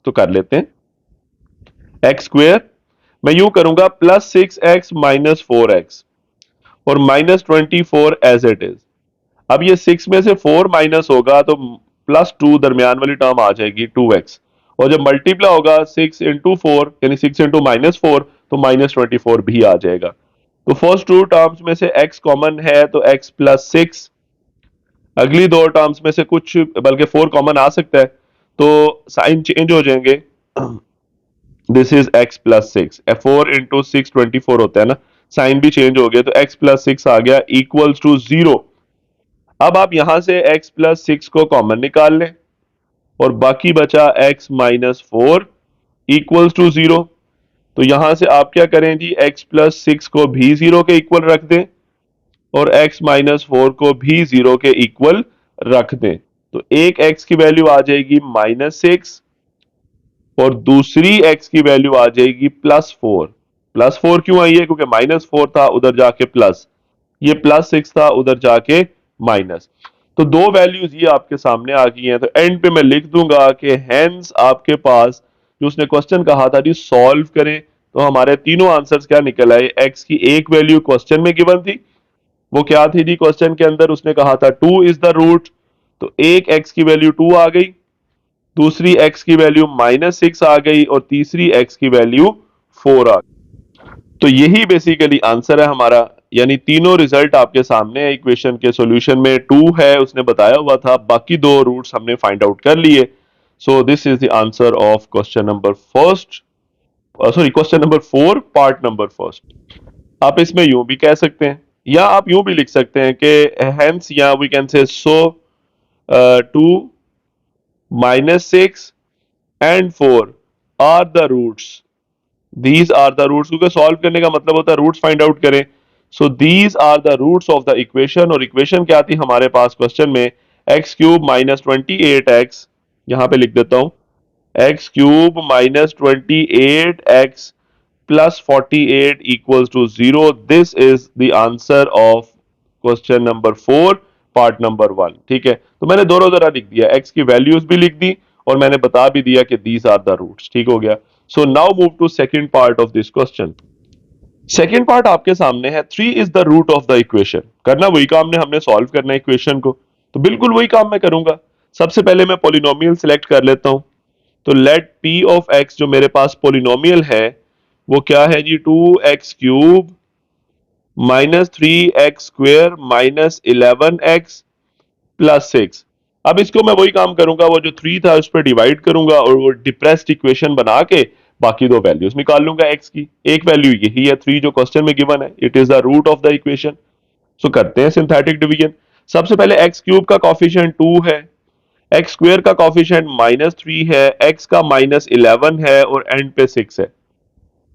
तो कर लेते हैं एक्स स्क्वेयर, मैं यूं करूंगा +6x-4x और -24 एज इट इज। अब ये 6 में से 4 माइनस होगा तो +2 दरमियान वाली टर्म आ जाएगी 2x, और जब मल्टीप्लाई होगा 6 इंटू 4 यानी 6 इंटू -4 तो -24 भी आ जाएगा। तो फर्स्ट टू टर्म्स में से x कॉमन है तो x +6, अगली दो टर्म्स में से कुछ बल्कि 4 कॉमन आ सकता है तो साइन चेंज हो जाएंगे। दिस इज x +6, 4 इंटू 6 24 होता है ना, साइन भी चेंज हो गया तो x +6 आ गया इक्वल्स टू 0। अब आप यहां से x +6 को कॉमन निकाल लें और बाकी बचा x -4 इक्वल्स टू 0। तो यहां से आप क्या करें जी, x +6 को भी 0 के इक्वल रख दें और x -4 को भी 0 के इक्वल रख दें। तो एक x की वैल्यू आ जाएगी -6 और दूसरी x की वैल्यू आ जाएगी +4। +4 क्यों आई है, क्योंकि -4 था उधर जाके प्लस, ये +6 था उधर जाके माइनस। तो दो वैल्यूज ये आपके सामने आ गई हैं। तो एंड पे मैं लिख दूंगा कि हेंस आपके पास जो उसने क्वेश्चन कहा था जी सॉल्व करें, तो हमारे तीनों आंसर्स क्या निकल आए। एक्स की एक वैल्यू क्वेश्चन में गिवन थी, वो क्या थी जी, क्वेश्चन के अंदर उसने कहा था 2 इज द रूट, तो एक एक्स की वैल्यू 2 आ गई, दूसरी एक्स की वैल्यू -6 आ गई और तीसरी एक्स की वैल्यू 4 आ गई। तो यही बेसिकली आंसर है हमारा, यानी तीनों रिजल्ट आपके सामने है। इक्वेशन के सॉल्यूशन में 2 है उसने बताया हुआ था, बाकी दो रूट्स हमने फाइंड आउट कर लिए। सो this is the answer of question number first, sorry question number 4 part number first. आप इसमें यूं भी कह सकते हैं या आप यूं भी लिख सकते हैं कि हेंस या we can say so 2 -6 and 4 are the roots, these are the roots, क्योंकि सॉल्व करने का मतलब होता है रूट्स फाइंड आउट करें। So these are the roots of the equation, और इक्वेशन क्या थी हमारे पास क्वेश्चन में, x³ -28x, यहां पे लिख देता हूं x³ -28x +48 equals to 0। This is the answer of question number 4 part number 1। ठीक है, तो मैंने दोनों तरह लिख दिया, x की वैल्यूज भी लिख दी और मैंने बता भी दिया कि दीज आर द रूट्स। ठीक हो गया। So now move to second part of this question. Second part आपके सामने है 3 is the root of the equation. करना वही काम ने, हमने सॉल्व करना है इक्वेशन को, तो बिल्कुल वही काम मैं करूंगा। सबसे पहले मैं पॉलिनोमियल सिलेक्ट कर लेता हूं, तो लेट p ऑफ x जो मेरे पास पॉलिनोमियल है वो क्या है जी, 2x³ -3x² -11x +6। अब इसको मैं वही काम करूंगा, वो जो 3 था उस पर डिवाइड करूंगा और वो डिप्रेस्ड इक्वेशन बना के बाकी दो वैल्यूज निकाल लूंगा। x की एक वैल्यू यही है 3 जो क्वेश्चन में गिवन है, it is the root of the equation. So करते हैं सिंथेटिक डिवीजन। सबसे पहले x³ का कॉफिशिएंट 2 है, एक्स स्क्वेयर का कॉफिशिएंट -3 है, एक्स का -11 है और एंड पे 6 है।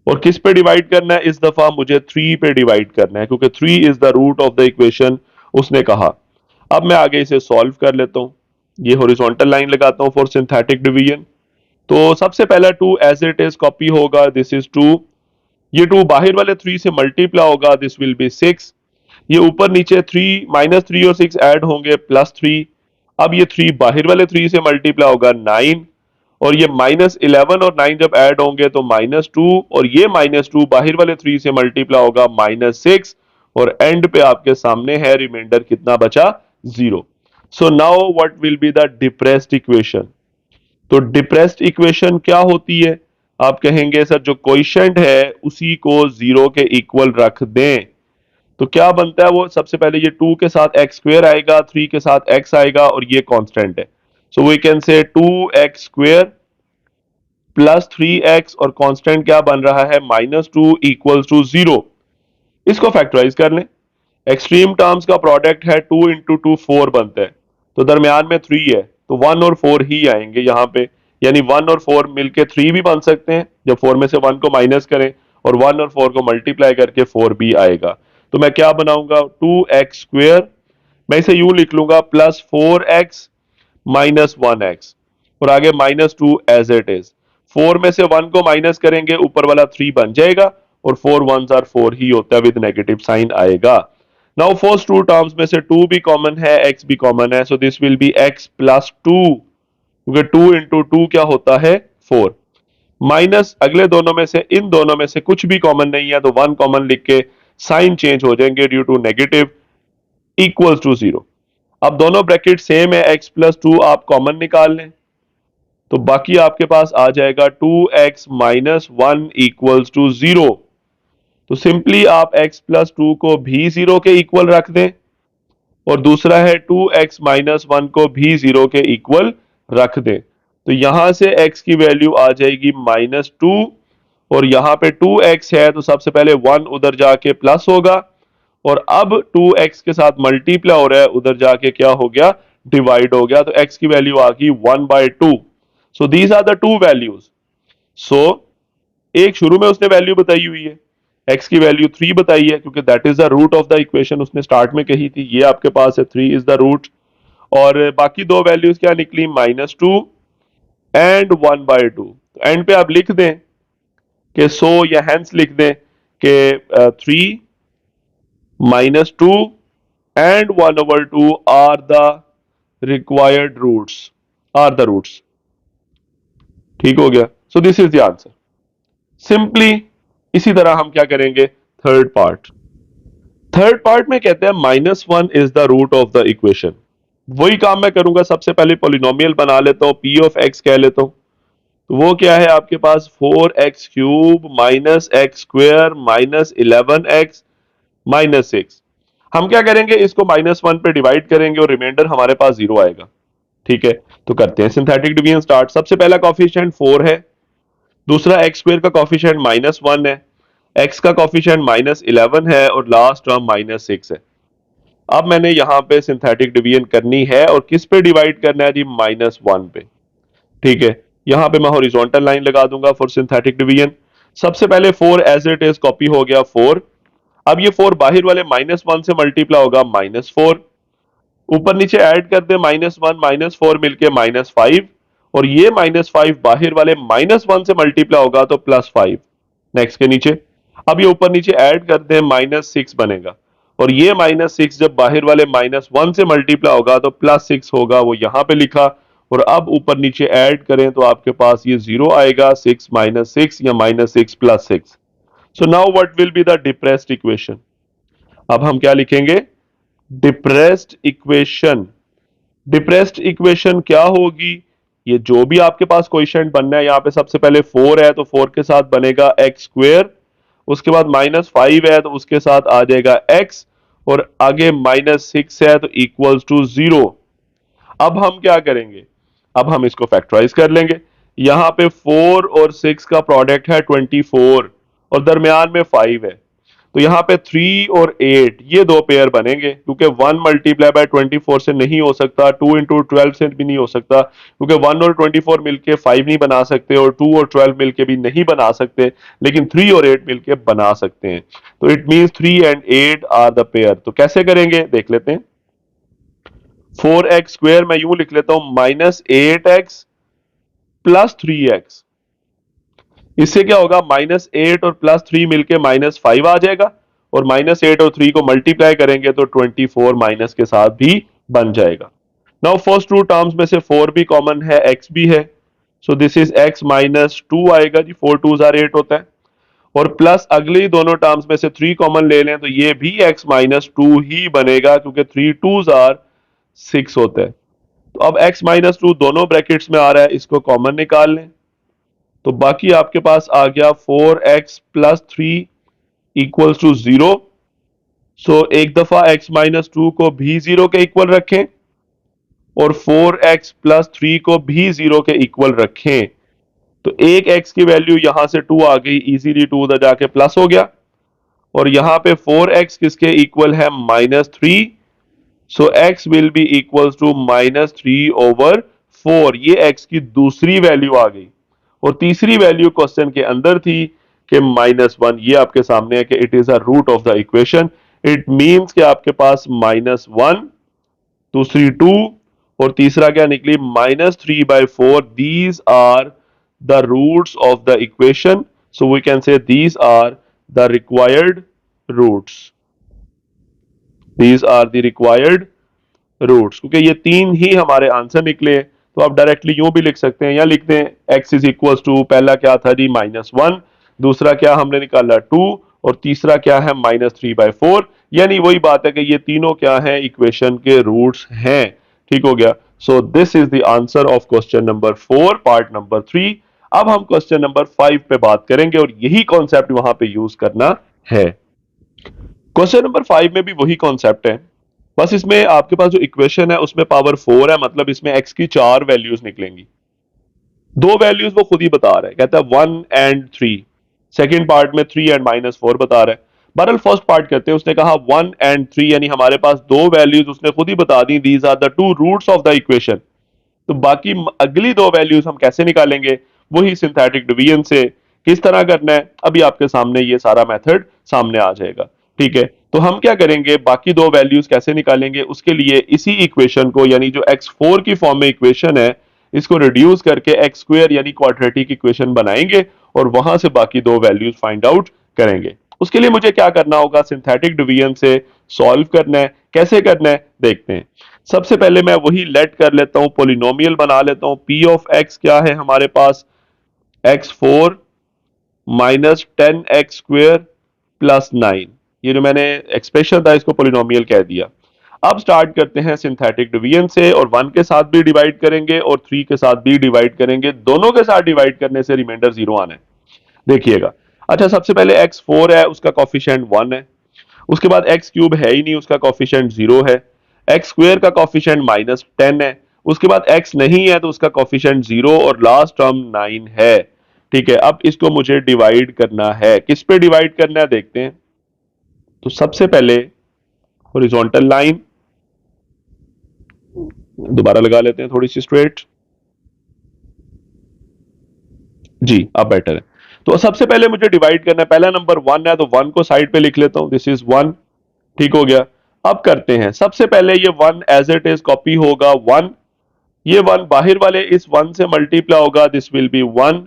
और किस पे डिवाइड करना है? इस दफा मुझे 3 पे डिवाइड करना है क्योंकि 3 is the root of the equation उसने कहा। अब मैं आगे इसे सॉल्व कर लेता हूं। ये हॉरिजॉन्टल लाइन लगाता हूं फॉर सिंथेटिक डिवीजन। तो सबसे पहला 2 एज इट इज कॉपी होगा, दिस इज 2। ये 2 बाहर वाले 3 से मल्टीप्लाई होगा, दिस विल बी 6। ये ऊपर नीचे 3 -3 और 6 ऐड होंगे +3। अब ये 3 बाहर वाले 3 से मल्टीप्लाई होगा 9, और ये -11 और 9 जब ऐड होंगे तो -2, और ये -2 बाहर वाले 3 से मल्टीप्लाई होगा -6, और एंड पे आपके सामने है रिमाइंडर कितना बचा? 0। So now what will be the depressed equation? तो डिप्रेस्ड इक्वेशन क्या होती है? आप कहेंगे सर जो कोएफिशिएंट है उसी को 0 के इक्वल रख दें। तो क्या बनता है वो? सबसे पहले ये 2 के साथ एक्स स्क्वेयर आएगा, 3 के साथ एक्स आएगा, और ये कांस्टेंट है। सो वी कैन से 2x स्क्वेयर प्लस 3x, और कांस्टेंट क्या बन रहा है? -2 इक्वल्स टू 0। इसको फैक्टराइज कर लें। एक्सट्रीम टर्म्स का प्रोडक्ट है 2 इंटू 2 4 बनता है, तो दरमियान में 3 है, तो 1 और 4 ही आएंगे यहाँ पे। यानी 1 और 4 मिलके 3 भी बन सकते हैं जब 4 में से 1 को माइनस करें, और 1 और 4 को मल्टीप्लाई करके 4 भी आएगा। तो मैं क्या बनाऊंगा? 2x स्क्वेयर, मैं इसे यूं लिख लूंगा, +4x -1x, और आगे -2 एज इट इज। 4 में से 1 को माइनस करेंगे, ऊपर वाला 3 बन जाएगा, और 4 1s आर 4 ही होता है, विद नेगेटिव साइन आएगा। नाउ फर्स्ट 2 टर्म्स में से 2 भी कॉमन है, x भी कॉमन है, so this will B x +2, क्योंकि 2 इंटू 2 क्या होता है? 4। माइनस अगले दोनों में से, इन दोनों में से कुछ भी कॉमन नहीं है, तो 1 कॉमन लिख के साइन चेंज हो जाएंगे due to negative, equals to 0। अब दोनों ब्रैकेट सेम है, x +2 आप कॉमन निकाल लें, तो बाकी आपके पास आ जाएगा 2x -1 इक्वल्स टू 0। तो सिंपली आप x +2 को भी 0 के इक्वल रख दें, और दूसरा है 2x -1 को भी 0 के इक्वल रख दें। तो यहां से x की वैल्यू आ जाएगी -2, और यहां पे 2x है तो सबसे पहले 1 उधर जाके प्लस होगा, और अब 2x के साथ मल्टीप्लाई हो रहा है, उधर जाके क्या हो गया? डिवाइड हो गया, तो x की वैल्यू आ गई 1/2। So these are the two values. सो एक शुरू में उसने वैल्यू बताई हुई है, x की वैल्यू 3 बताई है, क्योंकि that is the root of the equation उसने स्टार्ट में कही थी, ये आपके पास है 3 इज द रूट। और बाकी दो वैल्यूज क्या निकली? -2 एंड 1/2। एंड पे आप लिख दें कि सो, या हेंस लिख दें कि 3 -2 and 1/2 are the required roots, are the roots। ठीक हो गया? सो this is the answer simply. इसी तरह हम क्या करेंगे? Third part. थर्ड पार्ट में कहते हैं -1 is the root of the equation. वही काम मैं करूंगा, सबसे पहले पोलिनोमियल बना लेता हूं, p ऑफ x कह लेता हूं। तो वो क्या है आपके पास? 4x³ -x square -11x -6। हम क्या करेंगे? इसको -1 पे डिवाइड करेंगे और रिमाइंडर हमारे पास 0 आएगा। ठीक है, तो करते हैं सिंथेटिक डिवीजन स्टार्ट। सबसे पहला कॉफिशिएंट 4 है, दूसरा एक्स स्क्वेयर का कॉफिशिएंट -1 है, एक्स का कॉफिशिएंट -11 है, और लास्ट टर्म -6 है। अब मैंने यहां पे सिंथेटिक डिवीजन करनी है, और किस पे डिवाइड करना है जी? -1 पे। ठीक है, यहां पे मैं हॉरिजॉन्टल लाइन लगा दूंगा फॉर सिंथेटिक डिवीजन। सबसे पहले 4 एज इट इज कॉपी हो गया 4। अब ये 4 बाहर वाले -1 से मल्टीप्लाई होगा -4, ऊपर नीचे ऐड कर दे, -1 -4 मिलके -5, और ये -5 बाहर वाले -1 से मल्टीप्लाई होगा तो +5 नेक्स्ट के नीचे। अब ये ऊपर नीचे ऐड कर दे, -6 बनेगा, और ये -6 जब बाहर वाले -1 से मल्टीप्लाई होगा तो +6 होगा, वो यहां पे लिखा। और अब ऊपर नीचे ऐड करें तो आपके पास ये 0 आएगा, 6 -6 या -6 +6। So now what will be the depressed equation? अब हम क्या लिखेंगे? Depressed equation. डिप्रेस्ड इक्वेशन क्या होगी? ये जो भी आपके पास क्वेश्चन बनना है, यहां पे सबसे पहले 4 है तो 4 के साथ बनेगा एक्स स्क्वेयर, उसके बाद -5 है तो उसके साथ आ जाएगा x, और आगे -6 है तो इक्वल्स टू 0। अब हम क्या करेंगे? अब हम इसको फैक्टराइज कर लेंगे। यहां पे 4 और 6 का प्रोडक्ट है 24, और दरमियान में 5 है, तो यहाँ पे 3 और 8 ये दो पेयर बनेंगे, क्योंकि 1 मल्टीप्लाई बाय 24 से नहीं हो सकता, 2 इंटू 12 से भी नहीं हो सकता, क्योंकि 1 और 24 मिलके 5 नहीं बना सकते और 2 और 12 मिलके भी नहीं बना सकते, लेकिन 3 और 8 मिलके बना सकते हैं। तो it means 3 and 8 are the pair. तो कैसे करेंगे देख लेते हैं। 4x स्क्वायर मैं यूं लिख लेता हूं, -8x प्लस 3x। इससे क्या होगा, -8 और +3 मिलके -5 आ जाएगा, और -8 और 3 को मल्टीप्लाई करेंगे तो 24 माइनस के साथ भी बन जाएगा। नाउ फर्स्ट टू टर्म्स में से 4 भी कॉमन है, x भी है, सो दिस इज x माइनस 2 आएगा जी, 4 2 8 होता है। और प्लस अगली दोनों टर्म्स में से 3 कॉमन ले लें तो ये भी x माइनस 2 ही बनेगा, क्योंकि 3 2 6 होता है। तो अब x माइनस 2 दोनों ब्रैकेट्स में आ रहा है, इसको कॉमन निकाल लें, तो बाकी आपके पास आ गया 4x प्लस 3 इक्वल्स टू 0। सो एक दफा x माइनस 2 को भी 0 के इक्वल रखें और 4x प्लस 3 को भी 0 के इक्वल रखें, तो एक x की वैल्यू यहां से 2 आ गई, इजीली 2 उधर जाके प्लस हो गया, और यहां पे 4x किसके इक्वल है, -3। So x will be equals to -3/4। ये x की दूसरी वैल्यू आ गई, और तीसरी वैल्यू क्वेश्चन के अंदर थी कि -1। ये आपके सामने है कि it is a root of the equation. It means कि आपके पास -1, दूसरी 2, और तीसरा क्या निकली, -3/4। These are the roots of the equation, so we can say these are the required roots. These are the required roots, क्योंकि ये तीन ही हमारे आंसर निकले। तो आप डायरेक्टली यूं भी लिख सकते हैं, या लिख दें x इज इक्वल टू, पहला क्या था जी -1, दूसरा क्या हमने निकाला 2, और तीसरा क्या है -3/4। यानी वही बात है कि ये तीनों क्या है, इक्वेशन के रूट्स हैं। ठीक हो गया। सो this is the answer of question number 4 part number 3। अब हम क्वेश्चन नंबर 5 पे बात करेंगे, और यही कॉन्सेप्ट वहां पे यूज करना है। क्वेश्चन नंबर 5 में भी वही कॉन्सेप्ट है, बस इसमें आपके पास जो इक्वेशन है उसमें पावर 4 है, मतलब इसमें x की 4 वैल्यूज निकलेंगी। दो वैल्यूज वो खुद ही बता रहा है, कहता है 1 एंड 3। सेकंड पार्ट में 3 एंड -4 बता रहा है। बहरहाल फर्स्ट पार्ट करते हैं, उसने कहा 1 एंड 3, यानी हमारे पास दो वैल्यूज उसने खुद ही बता दी, these are the two roots of the equation. तो बाकी अगली दो वैल्यूज हम कैसे निकालेंगे, वही सिंथेटिक डिवीजन से। किस तरह करना है, अभी आपके सामने ये सारा मेथड सामने आ जाएगा। ठीक है, तो हम क्या करेंगे, बाकी दो वैल्यूज कैसे निकालेंगे, उसके लिए इसी इक्वेशन को, यानी जो x4 की फॉर्म में इक्वेशन है, इसको रिड्यूस करके एक्स स्क्वायर यानी क्वाड्रेटिक इक्वेशन बनाएंगे, और वहां से बाकी दो वैल्यूज फाइंड आउट करेंगे। उसके लिए मुझे क्या करना होगा, सिंथेटिक डिवीजन से सॉल्व करना है। कैसे करना है देखते हैं। सबसे पहले मैं वही लेट कर लेता हूं, पोलिनोमियल बना लेता हूं। पी ऑफ एक्स क्या है हमारे पास, x4 माइनस 10x² प्लस 9। ये जो मैंने एक्सप्रेशन था इसको पोलिनोमियल कह दिया। अब स्टार्ट करते हैं सिंथेटिक डिवीजन से, और 1 के साथ भी डिवाइड करेंगे और 3 के साथ भी डिवाइड करेंगे। दोनों के साथ डिवाइड करने से रिमाइंडर 0 आना है, देखिएगा। अच्छा, सबसे पहले x4 है, उसका कॉफिशिएंट 1 है। उसके बाद एक्स क्यूब है ही नहीं, उसका कॉफिशिएंट 0 है। एक्स स्क्वायर का कॉफिशिएंट -10 है। उसके बाद एक्स नहीं है तो उसका कॉफिशिएंट 0, और लास्ट टर्म 9 है। ठीक है, अब इसको मुझे डिवाइड करना है। किस पे डिवाइड करना है देखते हैं। तो सबसे पहले हॉरिजॉन्टल लाइन दोबारा लगा लेते हैं, थोड़ी सी स्ट्रेट। जी, अब बेटर है। तो सबसे पहले मुझे डिवाइड करना है, पहला नंबर 1 है तो 1 को साइड पे लिख लेता हूं, दिस इज 1। ठीक हो गया। अब करते हैं, सबसे पहले ये 1 एज इट इज कॉपी होगा 1। ये 1 बाहर वाले इस 1 से मल्टीप्लाई होगा, दिस विल बी 1।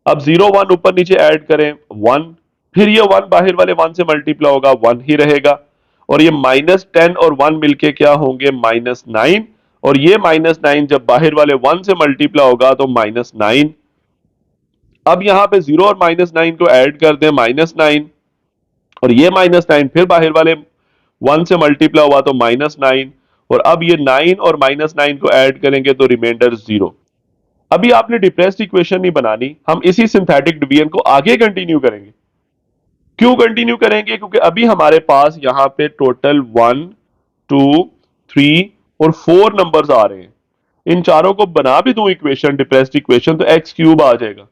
अब 0 1 ऊपर नीचे ऐड करें 1, फिर ये 1 बाहर वाले 1 से मल्टीप्लाई होगा, 1 ही रहेगा। और ये -10 और 1 मिलके क्या होंगे, -9। और ये -9 जब बाहर वाले 1 से मल्टीप्लाई होगा तो -9। अब यहां पे 0 और -9 को ऐड कर दें, -9, और ये -9 फिर बाहर वाले 1 से मल्टीप्लाई हुआ तो -9, और अब ये 9 और -9 को ऐड करेंगे तो रिमाइंडर 0। अभी आपने डिप्रेस्ड इक्वेशन नहीं बनानी, हम इसी सिंथेटिक डिवीजन को आगे कंटिन्यू करेंगे। क्यों कंटिन्यू करेंगे, क्योंकि अभी हमारे पास यहां पे टोटल 1 2 3 और 4 नंबर्स आ रहे हैं। इन चारों को बना भी दूं इक्वेशन, डिप्रेस्ड इक्वेशन, तो एक्स क्यूब आ जाएगा।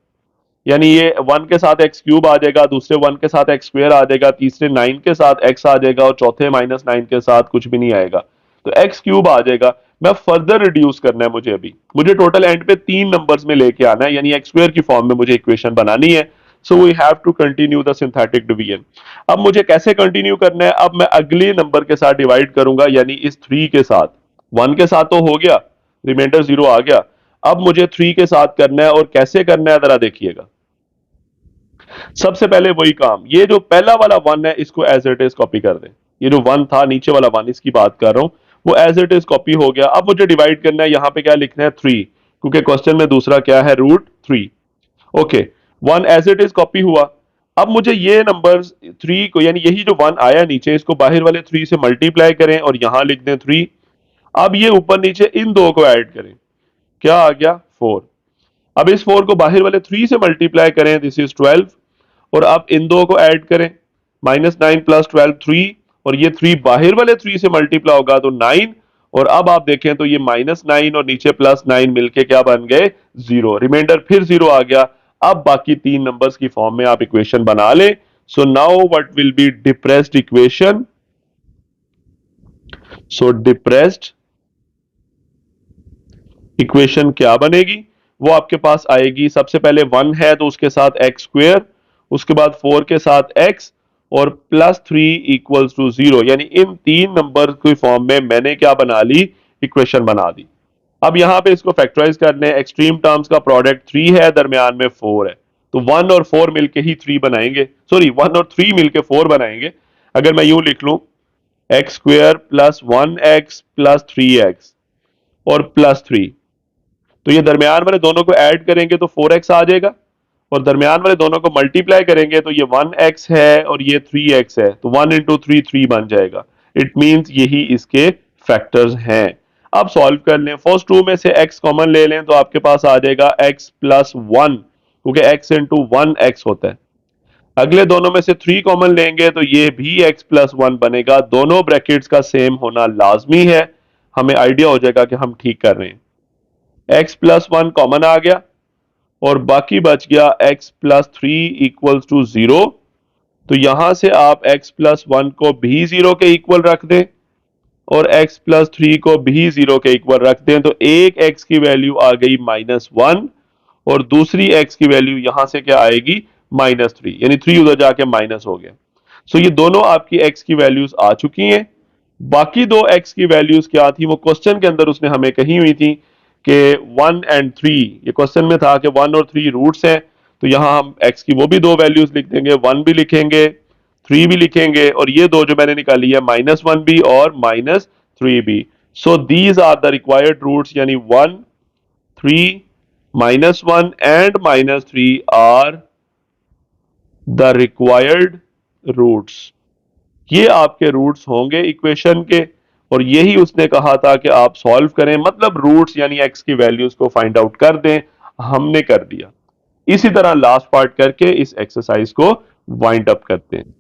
यानी ये 1 के साथ एक्स क्यूब आ जाएगा, दूसरे 1 के साथ एक्स स्क्वायर आ जाएगा, तीसरे 9 के साथ एक्स आ जाएगा और चौथे -9 के साथ कुछ भी नहीं आएगा, तो एक्स क्यूब आ जाएगा। मैं फर्दर रिड्यूस करना है मुझे, अभी मुझे टोटल एंड पे 3 नंबर्स में लेके आना है, यानी एक्स स्क्वायर की फॉर्म में मुझे इक्वेशन बनानी है। So we have to continue the synthetic division. अब मुझे कैसे कंटिन्यू करना है, अब मैं अगले नंबर के साथ डिवाइड करूंगा, यानी इस 3 के साथ। 1 के साथ तो हो गया, रिमाइंडर 0 आ गया। अब मुझे 3 के साथ करना है, और कैसे करना है जरा देखिएगा। सबसे पहले वही काम, ये जो पहला वाला 1 है इसको एज इट इज कॉपी कर दें। ये जो 1 था नीचे वाला 1, इसकी बात कर रहा हूं, वो एज इट इज कॉपी हो गया। अब मुझे डिवाइड करना है, यहां पे क्या लिखना है 3, क्योंकि क्वेश्चन में दूसरा क्या है, √3। Okay, 1 as it is copy हुआ। अब मुझे ये नंबर 3 को, यानी यही जो 1 आया नीचे, इसको बाहर वाले 3 से मल्टीप्लाई करें और यहां लिख दें 3। अब ये ऊपर नीचे इन दो को ऐड करें, क्या आ गया 4। अब इस 4 को बाहर वाले 3 से मल्टीप्लाई करें, दिस इज 12। और अब इन दो को ऐड करें, -9 + 12 3, और ये 3 बाहर वाले 3 से मल्टीप्लाई होगा तो 9। और अब आप देखें तो ये -9 और नीचे +9 मिलके क्या बन गए, 0। रिमाइंडर फिर 0 आ गया। अब बाकी 3 नंबर्स की फॉर्म में आप इक्वेशन बना लें। So now what will be depressed equation. So depressed equation क्या बनेगी, वो आपके पास आएगी, सबसे पहले 1 है तो उसके साथ एक्स स्क्वायर, उसके बाद 4 के साथ x, और +3 = 0। यानी इन 3 नंबर की फॉर्म में मैंने क्या बना ली, इक्वेशन बना दी। अब यहां पे इसको फैक्टराइज करने, एक्सट्रीम टर्म्स का प्रोडक्ट 3 है, दरमियान में 4 है, तो 1 और 4 मिलके ही 3 बनाएंगे, सॉरी 1 और 3 मिलके 4 बनाएंगे। अगर मैं यूं लिख लूं, x² + 1x + 3x और +3, तो ये दरमियान वाले दोनों को ऐड करेंगे तो 4x आ जाएगा, और दरमियान वाले दोनों को मल्टीप्लाई करेंगे तो ये 1x है और ये 3x है, तो 1 × 3 3 बन जाएगा। इट मींस यही इसके फैक्टर्स हैं। अब सॉल्व कर लें, फर्स्ट टू में से x कॉमन ले लें तो आपके पास आ जाएगा x + 1, क्योंकि x × 1x होता है। अगले दोनों में से 3 कॉमन लेंगे तो ये भी x + 1 बनेगा। दोनों ब्रैकेट्स का सेम होना लाजमी है, हमें आइडिया हो जाएगा कि हम ठीक कर रहे हैं। x + 1 कॉमन आ गया, और बाकी बच गया x + 3 = 0। तो यहां से आप x + 1 को भी 0 के इक्वल रख दें, और x + 3 को भी 0 के इक्वल रख दें, तो एक x की वैल्यू आ गई -1, और दूसरी x की वैल्यू यहां से क्या आएगी, -3, यानी 3 उधर जाके माइनस हो गया। सो ये दोनों आपकी x की वैल्यूज आ चुकी हैं। बाकी दो x की वैल्यूज क्या थी, वो क्वेश्चन के अंदर उसने हमें कही हुई थी कि 1 और 3, ये क्वेश्चन में था कि 1 और 3 रूट्स हैं, तो यहां हम x की वो भी दो वैल्यूज लिख देंगे, 1 भी लिखेंगे, 3 भी लिखेंगे, और ये दो जो मैंने निकाली है, -1 भी और -3 भी। So these are the required roots, यानी 1, 3, -1 and -3 are the required roots. ये आपके रूट्स होंगे इक्वेशन के, और यही उसने कहा था कि आप सॉल्व करें, मतलब रूट्स यानी एक्स की वैल्यूज को फाइंड आउट कर दें। हमने कर दिया। इसी तरह लास्ट पार्ट करके इस एक्सरसाइज को वाइंड अप करते हैं।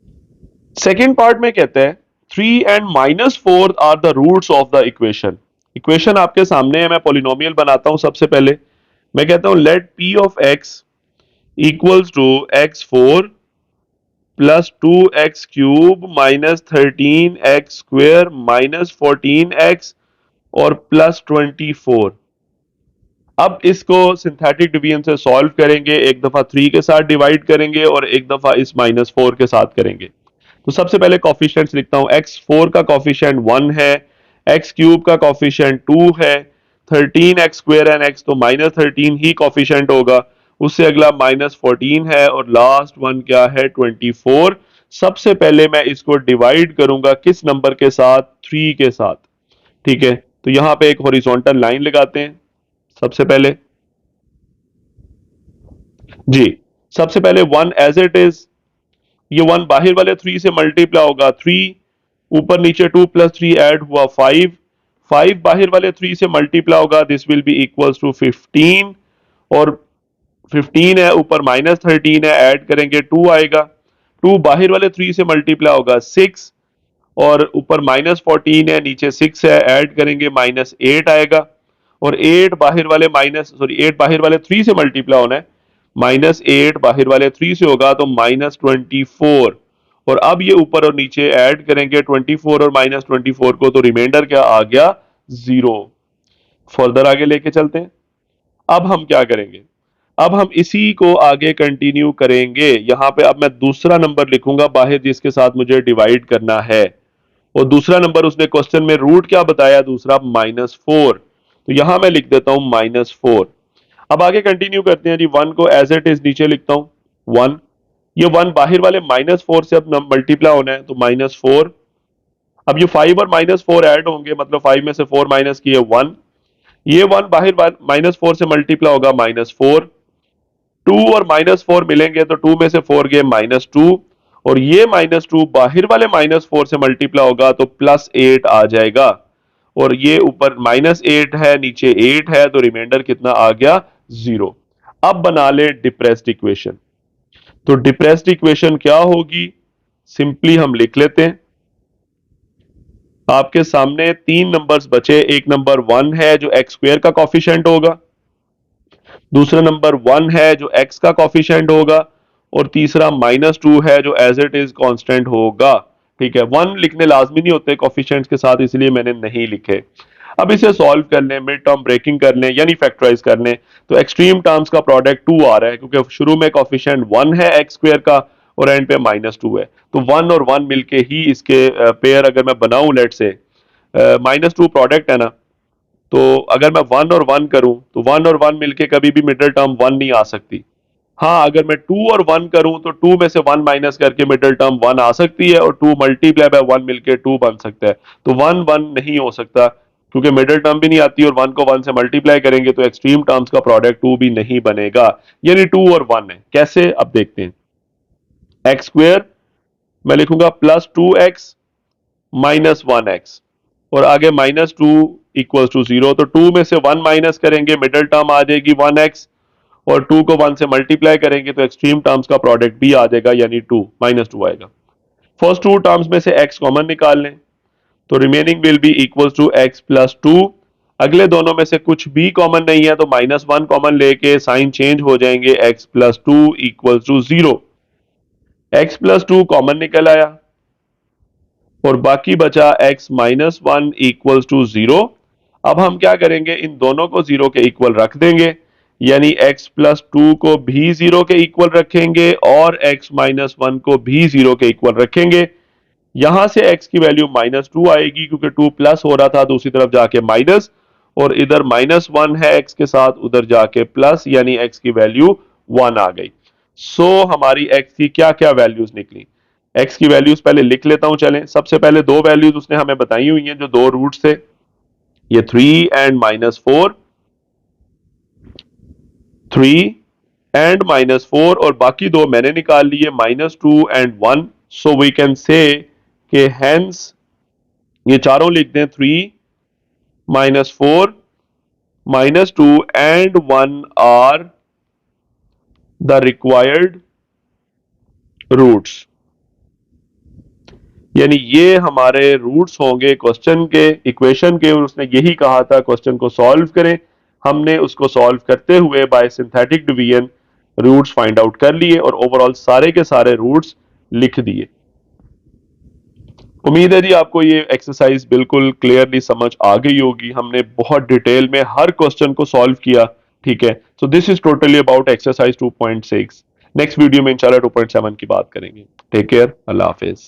सेकेंड पार्ट में कहते हैं 3 and -4 are the roots of the equation. Equation आपके सामने है, मैं पॉलिनोमियल बनाता हूं। सबसे पहले मैं कहता हूं let p of x equals to x4 + 2x³ -13x² -14x और +24। अब इसको सिंथेटिक डिवीजन से सॉल्व करेंगे, एक दफा 3 के साथ डिवाइड करेंगे और एक दफा इस -4 के साथ करेंगे। तो सबसे पहले कॉफिशिएंट्स लिखता हूं, x4 का कॉफिशिएंट 1 है, x³ का कॉफिशिएंट 2 है, 13x² एंड x तो -13 ही कॉफिशिएंट होगा, उससे अगला -14 है, और लास्ट वन क्या है, 24। सबसे पहले मैं इसको डिवाइड करूंगा किस नंबर के साथ, 3 के साथ। ठीक है, तो यहां पे एक हॉरिजॉन्टल लाइन लगाते हैं सबसे पहले जी। सबसे पहले 1 एज इट इज, ये 1 बाहर वाले 3 से मल्टीप्लाई होगा 3, ऊपर नीचे 2 + 3 ऐड हुआ 5, 5 बाहर वाले 3 से मल्टीप्लाई होगा, this will be equals to 15, और 15 है, ऊपर -13 है, ऐड करेंगे 2 आएगा, 2 बाहर वाले 3 से मल्टीप्लाई होगा 6, और ऊपर -14 है, नीचे 6 है, ऐड करेंगे -8 आएगा, और 8 बाहर वाले 3 से मल्टीप्लाई होना है, -8 बाहर वाले 3 से होगा तो -24, और अब ये ऊपर और नीचे ऐड करेंगे 24 और -24 को, तो रिमाइंडर क्या आ गया? 0। फर्दर आगे लेके चलते हैं। अब हम क्या करेंगे? अब हम इसी को आगे कंटिन्यू करेंगे। यहां पे अब मैं दूसरा नंबर लिखूंगा बाहर जिसके साथ मुझे डिवाइड करना है, और दूसरा नंबर उसने क्वेश्चन में रूट क्या बताया? दूसरा -4। तो यहां मैं लिख देता हूं -4। अब आगे कंटिन्यू करते हैं जी। 1 को एज इट इज नीचे लिखता हूं 1। ये 1 बाहर वाले -4 से अब मल्टीप्लाई होना है, तो -4। अब ये 5 और -4 ऐड होंगे, मतलब 5 में से 4 माइनस किए 1। ये 1 बाहर -4 से मल्टीप्लाई होगा -4। 2 और -4 मिलेंगे तो 2 में से 4 गए -2, और ये -2 बाहर वाले -4 से मल्टीप्लाई होगा तो +8 आ जाएगा, और ये ऊपर -8 है नीचे 8 है, तो रिमाइंडर कितना आ गया? 0। अब बना ले डिप्रेस्ड इक्वेशन। तो डिप्रेस्ड इक्वेशन क्या होगी? सिंपली हम लिख लेते हैं। आपके सामने 3 नंबर्स बचे। एक नंबर 1 है जो एक्स स्क्वायर का कॉफिशिएंट होगा, दूसरा नंबर 1 है जो x का कॉफिशिएंट होगा, और तीसरा -2 है जो एज इट इज कांस्टेंट होगा। ठीक है, 1 लिखने लाजमी नहीं होते कॉफिशिएंट्स के साथ, इसलिए मैंने नहीं लिखे। अब इसे सॉल्व कर लें, मिड टर्म ब्रेकिंग कर लें यानी फैक्टराइज कर लें, तो एक्सट्रीम टर्म्स का प्रोडक्ट 2 आ रहा है क्योंकि शुरू में कॉफिशिएंट 1 है एक्स स्क्वायर का, और एंड पे -2 है, तो 1 और 1 मिलके ही इसके पेयर अगर मैं बनाऊं, लेट से -2 प्रोडक्ट है ना, तो अगर मैं 1 और 1 करूं तो 1 और 1 मिलके कभी भी मिडिल टर्म 1 नहीं आ सकती। हाँ, अगर मैं 2 और 1 करूं तो 2 में से 1 माइनस करके मिडिल टर्म 1 आ सकती है, और 2 मल्टीप्लाई बाय 1 मिलके 2 बन सकता है। तो 1 1 नहीं हो सकता क्योंकि मिडिल टर्म भी नहीं आती, और 1 को 1 से मल्टीप्लाई करेंगे तो एक्सट्रीम टर्म्स का प्रोडक्ट 2 भी नहीं बनेगा, यानी 2 और 1 है। कैसे? अब देखते हैं। एक्स स्क्वायर मैं लिखूंगा +2x -1x, और आगे -2 इक्वल्स टू 0, तो 2 में से 1 माइनस करेंगे, मिडिल टर्म आ जाएगी 1x, और 2 को 1 से मल्टीप्लाई करेंगे तो एक्सट्रीम टर्म्स का प्रोडक्ट भी आ जाएगा, यानी 2 -2 आएगा। फर्स्ट 2 टर्म्स में से x कॉमन निकाल लें, तो remaining will be equals to x +2। अगले दोनों में से कुछ भी कॉमन नहीं है तो -1 कॉमन लेके साइन चेंज हो जाएंगे, x +2 equals to 0। x +2 common निकल आया, और बाकी बचा x -1 इक्वल्स टू 0। अब हम क्या करेंगे? इन दोनों को 0 के इक्वल रख देंगे, यानी x +2 को भी 0 के इक्वल रखेंगे और x -1 को भी 0 के इक्वल रखेंगे। यहां से x की वैल्यू -2 आएगी क्योंकि 2 प्लस हो रहा था, दूसरी तरफ जाके माइनस, और इधर -1 है x के साथ, उधर जाके प्लस, यानी x की वैल्यू 1 आ गई। सो हमारी x की क्या क्या वैल्यूज निकली? x की वैल्यूज पहले लिख लेता हूं। चलें, सबसे पहले दो वैल्यूज उसने हमें बताई हुई हैं जो दो रूट्स थे, ये 3 एंड -4, 3 एंड -4, और बाकी दो मैंने निकाल लिए -2 एंड 1। सो वी कैन से कि हेंस ये चारों लिख दें, 3 -4 -2 and 1 are the required roots, यानी ये हमारे रूट्स होंगे क्वेश्चन के, इक्वेशन के, और उसने यही कहा था क्वेश्चन को सॉल्व करें। हमने उसको सॉल्व करते हुए by synthetic division roots find out कर लिए और ओवरऑल सारे के सारे रूट्स लिख दिए। उम्मीद है जी आपको ये एक्सरसाइज बिल्कुल क्लियरली समझ आ गई होगी। हमने बहुत डिटेल में हर क्वेश्चन को सॉल्व किया। ठीक है, सो this is totally about exercise 2.6। Next video में इंशाल्लाह 2.7 की बात करेंगे। टेक केयर, अल्लाह हाफिज।